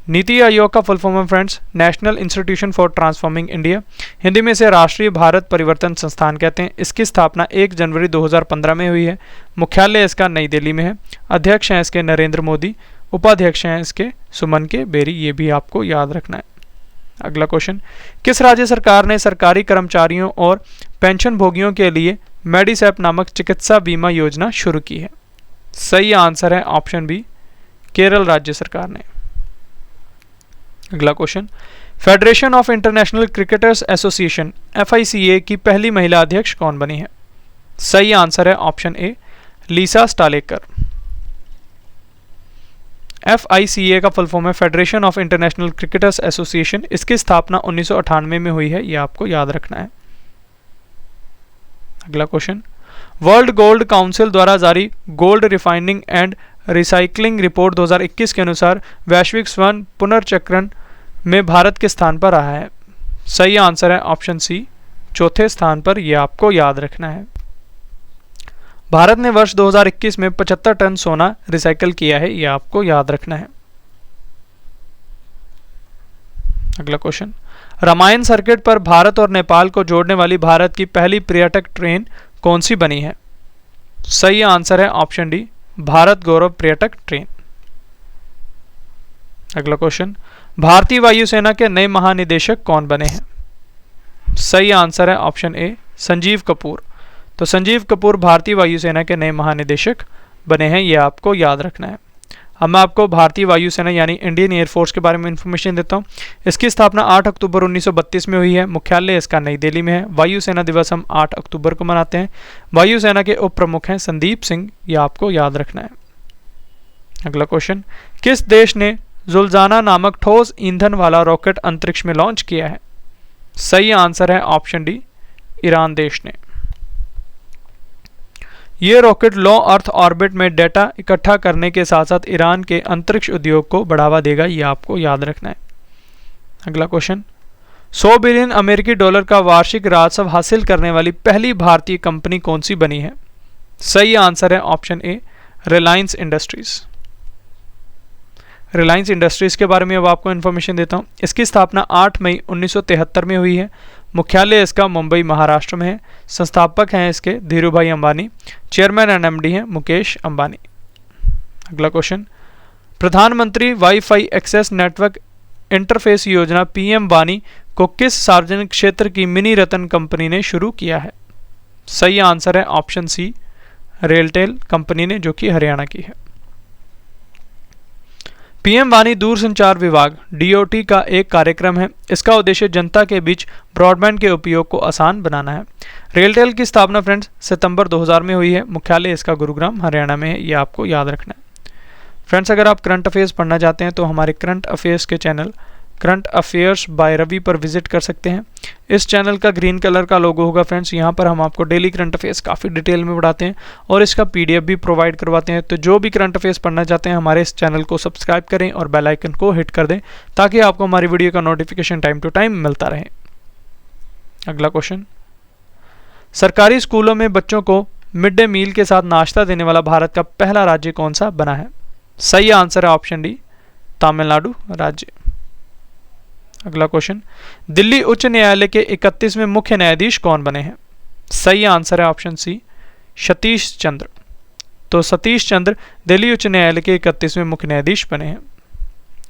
नीति आयोग का फुल फॉर्म है friends national institution for transforming India, Hindi में से राष्ट्रीय भारत परिवर्तन संस्थान कहते हैं। इसकी स्थापना 1 जनवरी 2015 में हुई है। मुख्यालय इसका नई दिल्ली में है। अध्यक्ष हैं इसके नरेंद्र मोदी, उपाध्यक्ष हैं इसके सुमन के बेरी, ये भी आपको याद रखना है। अगला क्वेश्चन, किस राज्य सरकार ने सरकारी कर्मचारियों और पेंशन भोगियों के लिए मेडिसैप नामक चिकित्सा बीमा योजना शुरू की है? सही आंसर है ऑप्शन बी केरल राज्य सरकार ने। अगला question, federation of international cricketers association FICA की पहली महिला अध्यक्ष कौन बनी है? सही आंसर है ऑप्शन ए लीसा स्टालेकर। FICA का फुल फॉर्म है federation of international cricketers association. इसकी स्थापना 1998 में हुई है, यह आपको याद रखना है। अगला क्वेश्चन, वर्ल्ड गोल्ड काउंसिल द्वारा जारी gold refining and recycling report 2021 के अनुसार वैश्विक स्वर्ण पुनर्चक्रण में भारत के स्थान पर रहा है? सही आंसर है ऑप्शन सी चौथे स्थान पर, यह आपको याद रखना है। भारत ने वर्ष 2021 में 75 टन सोना रिसाइकल किया है, यह आपको याद रखना है। अगला क्वेश्चन, रामायण सर्किट पर भारत और नेपाल को जोड़ने वाली भारत की पहली पर्यटक ट्रेन कौन सी बनी है? सही आंसर है ऑप्शन डी भारत गौरव पर्यटक ट्रेन। अगला क्वेश्चन, भारतीय वायुसेना के नए महानिदेशक कौन बने हैं? सही आंसर है ऑप्शन ए संजीव कपूर। तो संजीव कपूर भारतीय वायुसेना के नए महानिदेशक बने हैं, यह आपको याद रखना है। अब मैं आपको भारतीय वायुसेना यानी इंडियन एयरफोर्स के बारे में इंफॉर्मेशन देता हूँ। इसकी स्थापना 8 अक्टूबर 1932 में हुई है। मुख्यालय इसका नई दिल्ली में है। वायुसेना दिवस हम 8 अक्टूबर को मनाते हैं। वायुसेना के उप प्रमुख हैं संदीप सिंह, यह आपको याद रखना है। अगला क्वेश्चन, किस देश ने जुल्जाना नामक ठोस ईंधन वाला रॉकेट अंतरिक्ष में लॉन्च किया है? सही आंसर है ऑप्शन डी ईरान देश ने। ये रॉकेट लो अर्थ ऑर्बिट में डेटा इकट्ठा करने के साथ साथ ईरान के अंतरिक्ष उद्योग को बढ़ावा देगा, ये आपको याद रखना है। अगला क्वेश्चन, 100 बिलियन अमेरिकी डॉलर का वार्षिक राजस्व हासिल करने वाली पहली भारतीय कंपनी कौन सी बनी है? सही आंसर है ऑप्शन ए रिलायंस इंडस्ट्रीज। रिलायंस इंडस्ट्रीज के बारे में अब आपको इन्फॉर्मेशन देता हूँ। इसकी स्थापना 8 मई 1973 में हुई है। मुख्यालय इसका मुंबई महाराष्ट्र में है। संस्थापक हैं इसके Dhirubhai Ambani. Chairman and MD हैं मुकेश अंबानी। अगला क्वेश्चन, प्रधानमंत्री वाईफाई एक्सेस नेटवर्क इंटरफेस योजना PM वानी को किस सार्वजनिक क्षेत्र की मिनी रतन कंपनी ने शुरू किया है? सही आंसर है ऑप्शन सी रेलटेल कंपनी ने, जो कि हरियाणा की है। PM वानी दूरसंचार विभाग DOT का एक कार्यक्रम है। इसका उद्देश्य जनता के बीच ब्रॉडबैंड के उपयोग को आसान बनाना है। रेलटेल की स्थापना फ्रेंड्स सितंबर 2000 में हुई है। मुख्यालय इसका गुरुग्राम हरियाणा में है, ये आपको याद रखना है। फ्रेंड्स, अगर आप करंट अफेयर्स पढ़ना चाहते हैं तो हमारे करंट अफेयर्स के channel current affairs by Ravi पर विजिट कर सकते हैं। इस चैनल का ग्रीन कलर का लोगो होगा फ्रेंड्स। यहाँ पर हम आपको डेली करंट अफेयर्स काफ़ी डिटेल में पढ़ाते हैं और इसका PDF भी प्रोवाइड करवाते हैं। तो जो भी करंट अफेयर्स पढ़ना चाहते हैं हमारे इस चैनल को सब्सक्राइब करें और बेल आइकन को हिट कर दें ताकि आपको हमारी वीडियो का नोटिफिकेशन टाइम टू टाइम मिलता रहे। अगला क्वेश्चन, सरकारी स्कूलों में बच्चों को मिड डे मील के साथ नाश्ता देने वाला भारत का पहला राज्य कौन सा बना है? सही आंसर है ऑप्शन डी तमिलनाडु राज्य। अगला क्वेश्चन, दिल्ली उच्च न्यायालय के 31वें मुख्य न्यायाधीश कौन बने हैं? सही आंसर है ऑप्शन सी सतीश चंद्र। तो सतीश चंद्र दिल्ली उच्च न्यायालय के 31वें मुख्य न्यायाधीश बने हैं।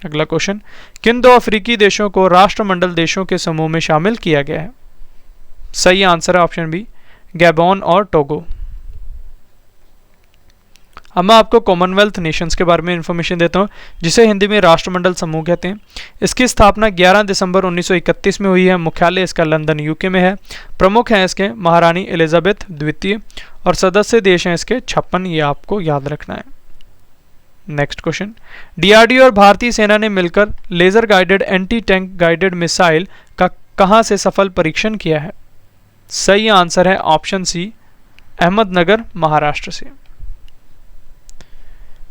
अगला क्वेश्चन, किन 2 अफ्रीकी देशों को राष्ट्रमंडल देशों के समूह में शामिल किया गया है? सही आंसर है ऑप्शन बी गैबोन और टोगो। अब मैं आपको कॉमनवेल्थ नेशंस के बारे में इंफॉर्मेशन देता हूं, जिसे हिंदी में राष्ट्रमंडल समूह कहते हैं। इसकी स्थापना 11 दिसंबर 1931 में हुई है। मुख्यालय इसका लंदन UK में है। प्रमुख हैं इसके महारानी एलिजाबेथ द्वितीय और सदस्य देश हैं इसके 56, ये आपको याद रखना है। नेक्स्ट क्वेश्चन, DRDO और भारतीय सेना ने मिलकर laser guided anti tank guided missile का कहां से सफल परीक्षण किया है? सही आंसर है ऑप्शन सी अहमदनगर महाराष्ट्र से।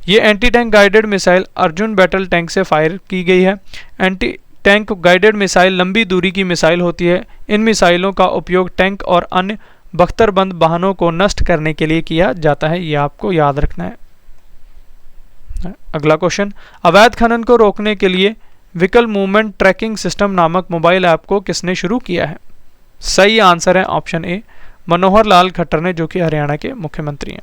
ये anti tank guided missile Arjun battle tank से फायर की गई है। एंटी टैंक गाइडेड मिसाइल लंबी दूरी की मिसाइल होती है। इन मिसाइलों का उपयोग टैंक और अन्य बख्तरबंद वाहनों को नष्ट करने के लिए किया जाता है, ये आपको याद रखना है। अगला क्वेश्चन, अवैध खनन को रोकने के लिए व्हीकल मूवमेंट ट्रैकिंग सिस्टम नामक मोबाइल ऐप को किसने शुरू किया है? सही आंसर है ऑप्शन ए, मनोहर लाल खट्टर ने, जो कि हरियाणा के मुख्यमंत्री हैं।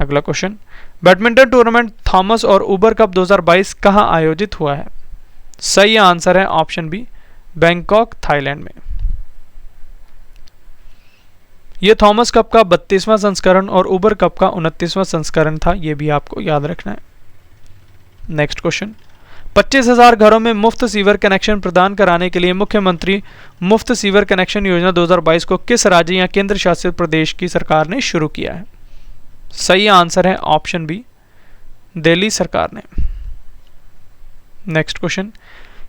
अगला क्वेश्चन, बैडमिंटन टूर्नामेंट थॉमस और ऊबर कप 2022 कहां आयोजित हुआ है? सही आंसर है ऑप्शन बी, बैंकॉक थाईलैंड में। यह थॉमस कप का 32वां संस्करण और ऊबर कप का 29वां संस्करण था, यह भी आपको याद रखना है। नेक्स्ट क्वेश्चन, 25,000 घरों में मुफ्त सीवर कनेक्शन प्रदान कराने के लिए मुख्यमंत्री मुफ्त सीवर कनेक्शन योजना 2022 को किस राज्य या केंद्र शासित प्रदेश की सरकार ने शुरू किया है? सही आंसर है ऑप्शन बी, दिल्ली सरकार ने। नेक्स्ट क्वेश्चन,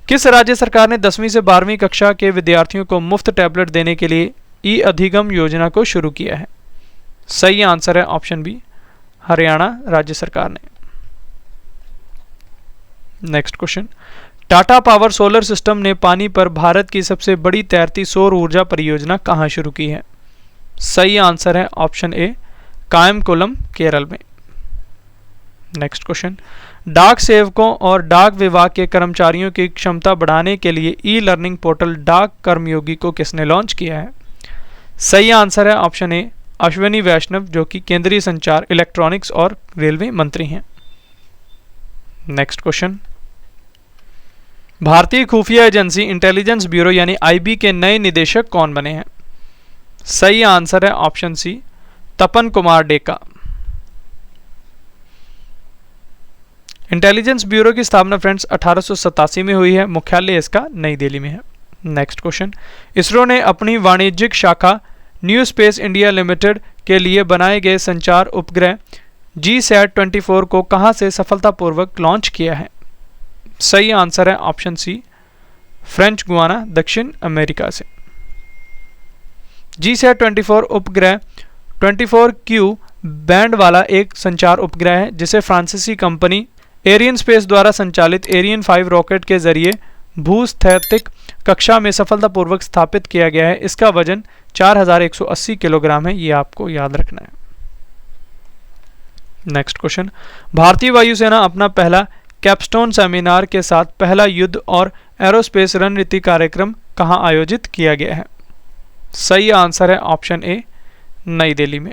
किस राज्य सरकार ने 10वीं से 12वीं कक्षा के विद्यार्थियों को मुफ्त टैबलेट देने के लिए ई अधिगम योजना को शुरू किया है? सही आंसर है ऑप्शन बी, हरियाणा राज्य सरकार ने। Next question, Tata power solar system ने पानी पर भारत की सबसे बड़ी तैरती सौर ऊर्जा परियोजना कहां शुरू की है? सही आंसर है ऑप्शन ए, कायमकुलम केरल में। नेक्स्ट क्वेश्चन, डाक सेवकों और डाक विभाग के कर्मचारियों की क्षमता बढ़ाने के लिए ई लर्निंग पोर्टल डाक कर्मयोगी को किसने लॉन्च किया है? सही आंसर है ऑप्शन ए, अश्विनी वैष्णव, जो कि केंद्रीय संचार, इलेक्ट्रॉनिक्स और रेलवे मंत्री हैं। नेक्स्ट क्वेश्चन, भारतीय खुफिया एजेंसी इंटेलिजेंस ब्यूरो यानी आईबी के नए निदेशक कौन बने हैं? सही आंसर है ऑप्शन सी, तपन कुमार डेका। इंटेलिजेंस ब्यूरो की स्थापना फ्रेंड्स 1887 में हुई है। मुख्यालय इसका नई दिल्ली में है। नेक्स्ट क्वेश्चन, इसरो ने अपनी वाणिज्यिक शाखा न्यू स्पेस इंडिया लिमिटेड के लिए बनाए गए संचार उपग्रह GSAT-24 को कहां से सफलतापूर्वक लॉन्च किया है? सही आंसर है ऑप्शन सी, फ्रेंच गुयाना, दक्षिण अमेरिका से। GSAT-24 उपग्रह 24Q बैंड वाला एक संचार उपग्रह है जिसे फ्रांसीसी कंपनी एरियन स्पेस द्वारा संचालित एरियन 5 रॉकेट के जरिए भूस्थैतिक कक्षा में सफलतापूर्वक स्थापित किया गया है। इसका वजन 4180 किलोग्राम है, ये आपको याद रखना है। नेक्स्ट क्वेश्चन, भारतीय वायुसेना अपना पहला कैपस्टोन सेमिनार के साथ पहला युद्ध और एरोस्पेस रणनीति कार्यक्रम कहां आयोजित किया गया है? सही आंसर है ऑप्शन ए, नई दिल्ली में।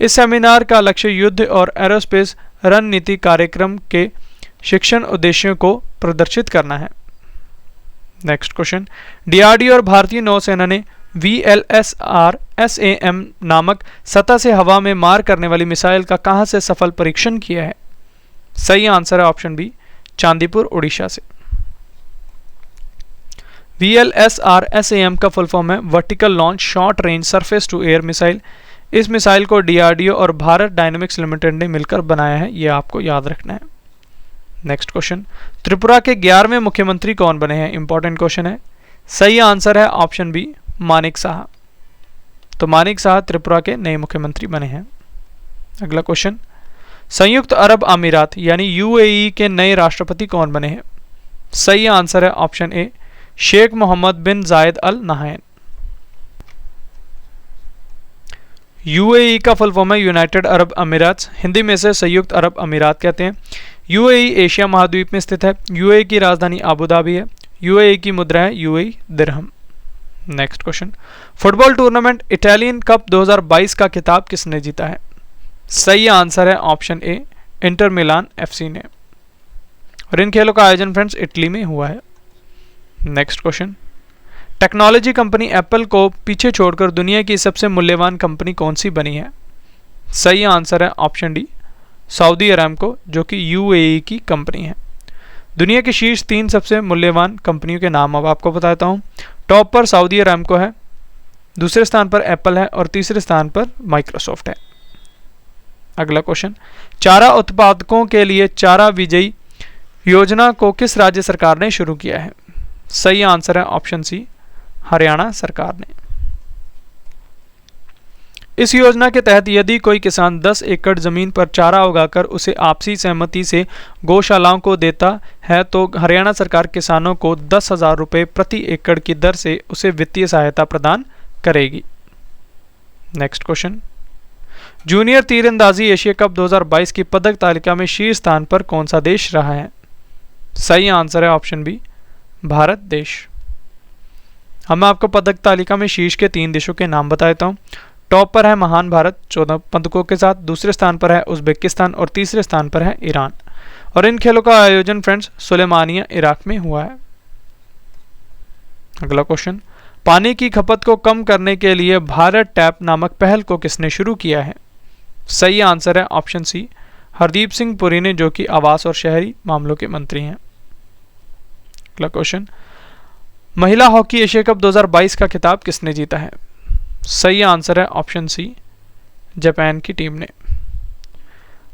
इस सेमिनार का लक्ष्य युद्ध और एरोस्पेस रणनीति कार्यक्रम के शिक्षण उद्देश्यों को प्रदर्शित करना है। नेक्स्ट क्वेश्चन, डीआरडीओ और भारतीय नौसेना ने VLSR-SAM नामक सतह से हवा में मार करने वाली मिसाइल का कहां से सफल परीक्षण किया है? सही आंसर है ऑप्शन बी, चांदीपुर उड़ीसा से। VLSR-SAM का फुल फॉर्म है vertical launch short range surface to air missile. इस मिसाइल को डीआरडीओ और भारत डायनेमिक्स लिमिटेड ने मिलकर बनाया है, यह आपको याद रखना है। नेक्स्ट क्वेश्चन, त्रिपुरा के 11वें मुख्यमंत्री कौन बने हैं? इंपॉर्टेंट क्वेश्चन है। सही आंसर है ऑप्शन बी, मानिक साहा। तो मानिक साहा त्रिपुरा के नए मुख्यमंत्री बने हैं। अगला क्वेश्चन, संयुक्त अरब अमीरात यानी यूएई के नए राष्ट्रपति कौन बने हैं? सही आंसर है ऑप्शन ए, शेख मोहम्मद बिन जायद अल नहायन। यूएई का फुल फॉर्म है यूनाइटेड अरब अमीरात, हिंदी में से संयुक्त अरब अमीरात कहते हैं। यूएई एशिया महाद्वीप में स्थित है। यूएई की राजधानी अबू धाबी है। यूएई की मुद्रा है UAE dirham. Next question, football tournament Italian cup 2022 का खिताब किसने जीता है? सही आंसर है option A, Inter Milan FC ने। और इन खेलों का आयोजन फ्रेंड्स इटली में हुआ है। Next question, technology company Apple को पीछे छोड़कर दुनिया की सबसे मूल्यवान कंपनी कौन सी बनी है? सही आंसर है ऑप्शन डी, सऊदी अरामको, जो कि यूएई की कंपनी है। दुनिया की शीर्ष 3 सबसे मूल्यवान कंपनियों के नाम अब आपको बताता हूँ। टॉप पर सऊदी अरामको है, दूसरे स्थान पर एप्पल है और तीसरे स्थान पर माइक्रोसॉफ्ट है। अगला क्वेश्चन, चारा उत्पादकों के लिए चारा विजयी योजना को किस राज्य सरकार ने शुरू किया है? सही आंसर है ऑप्शन सी, हरियाणा सरकार ने। इस योजना के तहत यदि कोई किसान 10 एकड़ जमीन पर चारा उगाकर उसे आपसी सहमति से गौशालाओं को देता है तो हरियाणा सरकार किसानों को 10,000 रुपये प्रति एकड़ की दर से उसे वित्तीय सहायता प्रदान करेगी। नेक्स्ट क्वेश्चन, जूनियर तीरंदाजी एशिया कप 2022 की पदक तालिका में शीर्ष स्थान पर कौन सा देश रहा है? सही आंसर है ऑप्शन बी, भारत देश। हम आपको पदक तालिका में शीर्ष के 3 देशों के नाम बता देता हूँ। टॉप पर है महान भारत 14 पदकों के साथ, दूसरे स्थान पर है उज्बेकिस्तान और तीसरे स्थान पर है ईरान। और इन खेलों का आयोजन फ्रेंड्स सुलेमानिया इराक में हुआ है। अगला क्वेश्चन, पानी की खपत को कम करने के लिए भारत टैप नामक पहल को किसने शुरू किया है? सही आंसर है ऑप्शन सी, हरदीप सिंह पुरी ने, जो कि आवास और शहरी मामलों के मंत्री हैं। अगला क्वेश्चन, महिला हॉकी एशिया कप 2022 का खिताब किसने जीता है? सही आंसर है ऑप्शन सी, जापान की टीम ने।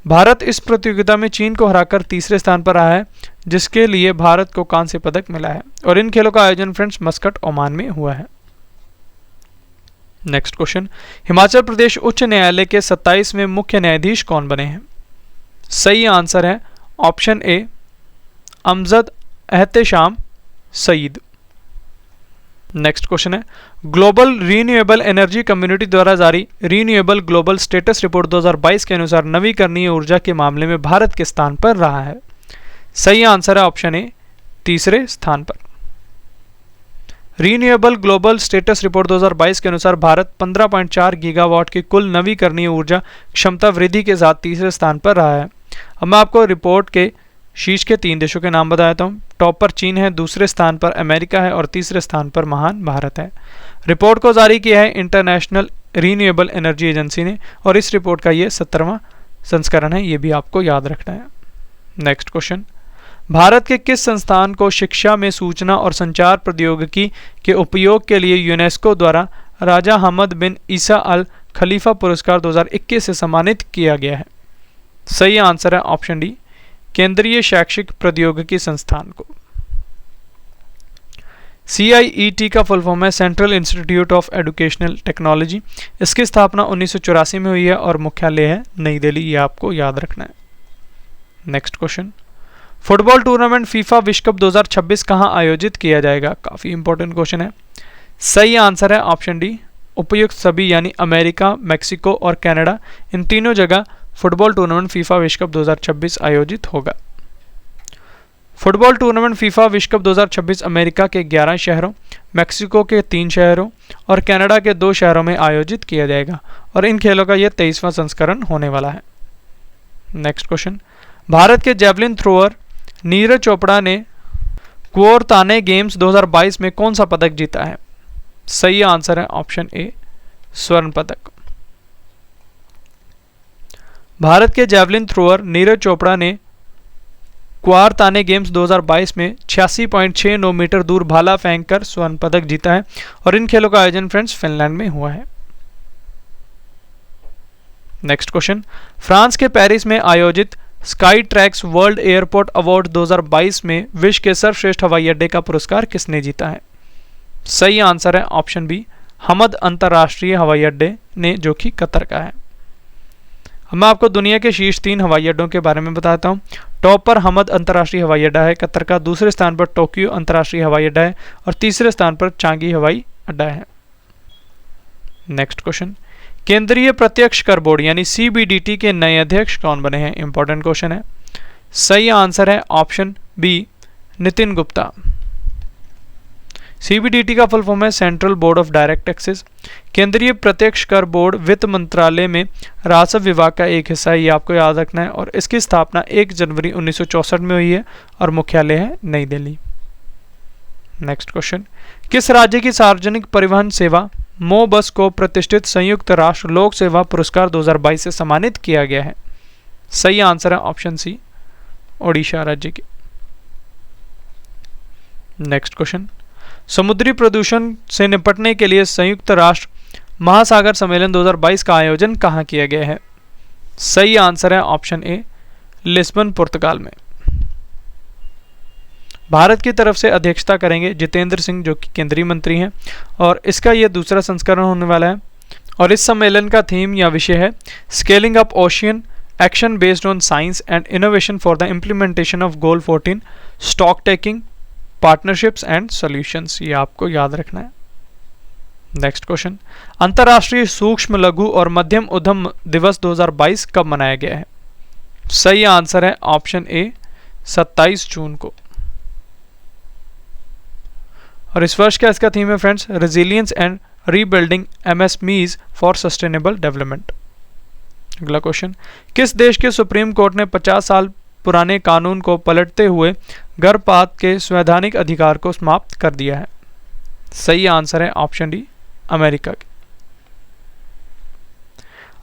भारत इस प्रतियोगिता में चीन को हराकर तीसरे स्थान पर रहा है, जिसके लिए भारत को कांस्य पदक मिला है। और इन खेलों का आयोजन फ्रेंड्स मस्कट ओमान में हुआ है। नेक्स्ट क्वेश्चन, हिमाचल प्रदेश उच्च न्यायालय के 27वें मुख्य न्यायाधीश कौन बने हैं? सही आंसर है option A, Amjad Ehtesham Saeed. Next question है, ग्लोबल रीन्यूएबल एनर्जी कम्युनिटी द्वारा जारी रीन्यूएबल ग्लोबल स्टेटस रिपोर्ट 2022 के अनुसार नवीकरणीय ऊर्जा के मामले में भारत किस स्थान पर रहा है? सही आंसर है ऑप्शन ए, तीसरे स्थान पर। रीन्यूएबल ग्लोबल स्टेटस रिपोर्ट 2022 के अनुसार भारत 15.4 गीगावाट की कुल नवीकरणीय ऊर्जा क्षमता वृद्धि के साथ तीसरे स्थान पर रहा है। अब मैं आपको रिपोर्ट के शीर्ष के 3 देशों के नाम बताता हूँ। टॉप पर चीन है, दूसरे स्थान पर अमेरिका है और तीसरे स्थान पर महान भारत है। रिपोर्ट को जारी किया है इंटरनेशनल रीन्यूएबल एनर्जी एजेंसी ने और इस रिपोर्ट का ये 17वां संस्करण है, ये भी आपको याद रखना है। नेक्स्ट क्वेश्चन, भारत के किस संस्थान को शिक्षा में सूचना और संचार प्रौद्योगिकी के उपयोग के लिए यूनेस्को द्वारा राजा हमद बिन ईसा अल खलीफा पुरस्कार 2021 से सम्मानित किया गया है? सही आंसर है ऑप्शन डी, केंद्रीय शैक्षिक प्रौद्योगिकी संस्थान को। CIET का फुल फॉर्म है central institute of educational technology. इसकी स्थापना 1984 में हुई है और मुख्यालय है नई दिल्ली, ये आपको याद रखना है। Next question, football tournament FIFA विश्व कप 2026 कहां आयोजित किया जाएगा? काफी इंपॉर्टेंट क्वेश्चन है। सही आंसर है ऑप्शन डी, उपयुक्त सभी यानी अमेरिका, मैक्सिको और कनाडा, इन तीनों जगह फुटबॉल टूर्नामेंट फीफा विश्व कप 2026 आयोजित होगा। फुटबॉल टूर्नामेंट फीफा विश्व कप 2026 अमेरिका के 11 शहरों, मैक्सिको के 3 शहरों और कनाडा के 2 शहरों में आयोजित किया जाएगा और इन खेलों का यह 23वां संस्करण होने वाला है। नेक्स्ट क्वेश्चन, भारत के जेवलिन थ्रोअर नीरज चोपड़ा ने क्वोरताने गेम्स 2022 में कौन सा पदक जीता है? सही आंसर है ऑप्शन ए, स्वर्ण पदक। भारत के जेवलिन थ्रोअर नीरज चोपड़ा ने क्वारताने गेम्स 2022 में 86.69 मीटर दूर भाला फेंककर स्वर्ण पदक जीता है और इन खेलों का आयोजन फ्रेंड्स फिनलैंड में हुआ है। नेक्स्ट क्वेश्चन, फ्रांस के पेरिस में आयोजित sky tracks world airport award 2022 में विश्व के सर्वश्रेष्ठ हवाई अड्डे का पुरस्कार किसने जीता है? सही आंसर है ऑप्शन बी, हमद अंतर्राष्ट्रीय हवाई अड्डे ने, जो कि कतर का है। अब मैं आपको दुनिया के शीर्ष 3 हवाई अड्डों के बारे में बताता हूँ। टॉप पर हमद अंतर्राष्ट्रीय हवाई अड्डा है कतर का, दूसरे स्थान पर टोक्यो अंतर्राष्ट्रीय हवाई अड्डा है और तीसरे स्थान पर चांगी हवाई अड्डा है। नेक्स्ट क्वेश्चन, केंद्रीय प्रत्यक्ष कर बोर्ड यानी CBDT के नए अध्यक्ष कौन बने हैं? इंपॉर्टेंट क्वेश्चन है। सही आंसर है option B, Nitin Gupta. CBDT का फुल फॉर्म है central board of direct taxes. केंद्रीय प्रत्यक्ष कर बोर्ड वित्त मंत्रालय में राजस्व विभाग का एक हिस्सा है, ये आपको याद रखना है और इसकी स्थापना 1 जनवरी 1964 में हुई है और मुख्यालय है नई दिल्ली। नेक्स्ट क्वेश्चन, किस राज्य की सार्वजनिक परिवहन सेवा मो बस को प्रतिष्ठित संयुक्त राष्ट्र लोक सेवा पुरस्कार 2022 से सम्मानित किया गया है? सही आंसर है ऑप्शन सी, ओडिशा राज्य की। नेक्स्ट क्वेश्चन, समुद्री प्रदूषण से निपटने के लिए संयुक्त राष्ट्र महासागर सम्मेलन 2022 का आयोजन कहाँ किया गया है? सही आंसर है ऑप्शन ए, लिस्बन पुर्तगाल में। भारत की तरफ से अध्यक्षता करेंगे जितेंद्र सिंह, जो कि केंद्रीय मंत्री हैं और इसका यह दूसरा संस्करण होने वाला है और इस सम्मेलन का थीम या विषय है scaling up ocean action based on science and innovation for the implementation of goal 14 stock taking partnerships and solutions. ये आपको याद रखना है। नेक्स्ट क्वेश्चन, अंतर्राष्ट्रीय सूक्ष्म लघु और मध्यम उद्यम दिवस 2022 कब मनाया गया है? सही आंसर है ऑप्शन ए 27 जून को। और इस वर्ष का इसका थीम है friends resilience and rebuilding MSMEs for sustainable development. अगला क्वेश्चन, किस देश के सुप्रीम कोर्ट ने 50 साल पुराने कानून को पलटते हुए गर्भपात के संवैधानिक अधिकार को समाप्त कर दिया है? सही आंसर है ऑप्शन डी अमेरिका के।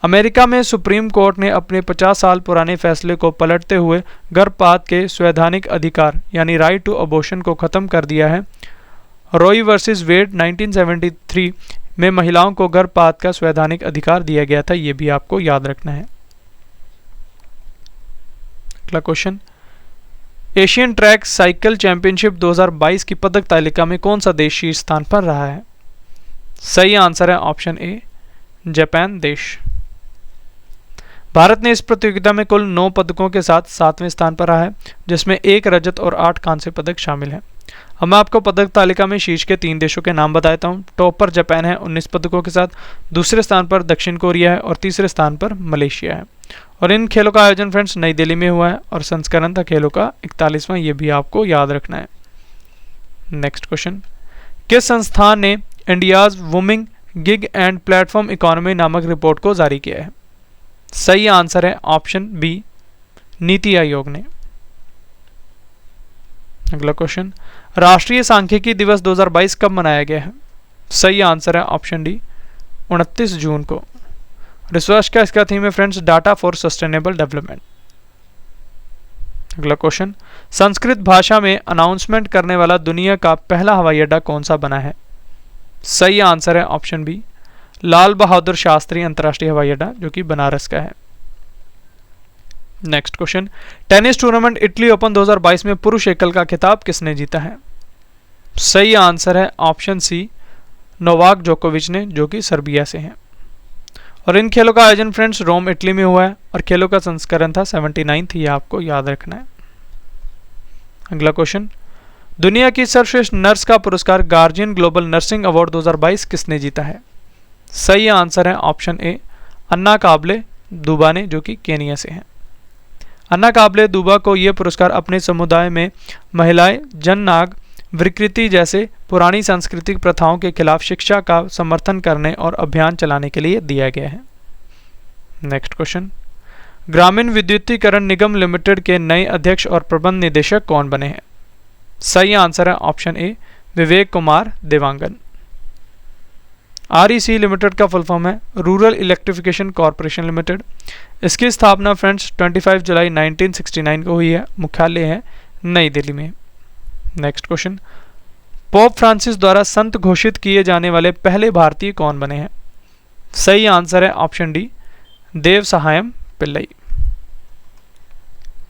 अमेरिका में सुप्रीम कोर्ट ने अपने 50 साल पुराने फैसले को पलटते हुए गर्भपात के संवैधानिक अधिकार यानी राइट टू अबॉर्शन को खत्म कर दिया है। रॉय वर्सेस वेड 1973 में महिलाओं को गर्भपात का संवैधानिक अधिकार दिया गया था। यह भी आपको याद रखना है। अगला question, Asian track cycle championship 2022 की पदक तालिका में कौन सा देश शीर्ष स्थान पर रहा है? सही आंसर है ऑप्शन ए जापान देश। भारत ने इस प्रतियोगिता में कुल 9 पदकों के साथ 7वें स्थान पर रहा है, जिसमें 1 रजत और 8 कांस्य पदक शामिल हैं। अब मैं आपको पदक तालिका में शीर्ष के 3 देशों के नाम बताता हूं। टॉप पर जापान है 19 पदकों के साथ, दूसरे स्थान पर दक्षिण कोरिया है और तीसरे स्थान पर मलेशिया है। और इन खेलों का आयोजन फ्रेंड्स नई दिल्ली में हुआ है और संस्करण था खेलों का 41वां। ये भी आपको याद रखना है। नेक्स्ट क्वेश्चन, किस संस्थान ने India's booming gig and platform economy नामक रिपोर्ट को जारी किया है? सही आंसर है ऑप्शन बी नीति आयोग ने। अगला क्वेश्चन, राष्ट्रीय सांख्यिकी दिवस 2022 कब मनाया गया है? सही आंसर है ऑप्शन डी 29 जून को। इस वर्ष का इसका थीम है friends data for sustainable development. अगला क्वेश्चन, संस्कृत भाषा में अनाउंसमेंट करने वाला दुनिया का पहला हवाई अड्डा कौन सा बना है? सही आंसर है ऑप्शन बी लाल बहादुर शास्त्री अंतर्राष्ट्रीय हवाई अड्डा, जो कि बनारस का है। Next question, tennis tournament Italy open 2022 में पुरुष एकल का खिताब किसने जीता है? सही आंसर है ऑप्शन सी नोवाक जोकोविच ने, जो कि सर्बिया से हैं। और इन खेलों का आयोजन फ्रेंड्स रोम इटली में हुआ है और खेलों का संस्करण था 79। ये आपको याद रखना है। अगला क्वेश्चन, दुनिया की सर्वश्रेष्ठ नर्स का पुरस्कार गार्जियन ग्लोबल नर्सिंग अवार्ड 2022 किसने जीता है? सही आंसर है ऑप्शन ए अन्ना काबले दुबा ने, जो कि केनिया से हैं। अन्ना काबले दुबा को यह पुरस्कार अपने समुदाय में महिलाएं जननांग विकृति जैसे पुरानी सांस्कृतिक प्रथाओं के खिलाफ शिक्षा का समर्थन करने और अभियान चलाने के लिए दिया गया है। नेक्स्ट क्वेश्चन, ग्रामीण विद्युतीकरण निगम लिमिटेड के नए अध्यक्ष और प्रबंध निदेशक कौन बने हैं? सही आंसर है ऑप्शन ए विवेक कुमार देवांगन। REC लिमिटेड का फुल फॉर्म है रूरल इलेक्ट्रिफिकेशन कॉरपोरेशन लिमिटेड। इसकी स्थापना फ्रेंड्स 25 जुलाई 1969 को हुई है। मुख्यालय है नई दिल्ली में। नेक्स्ट क्वेश्चन, पोप फ्रांसिस द्वारा संत घोषित किए जाने वाले पहले भारतीय कौन बने हैं? सही आंसर है option D Devasahayam Pillai.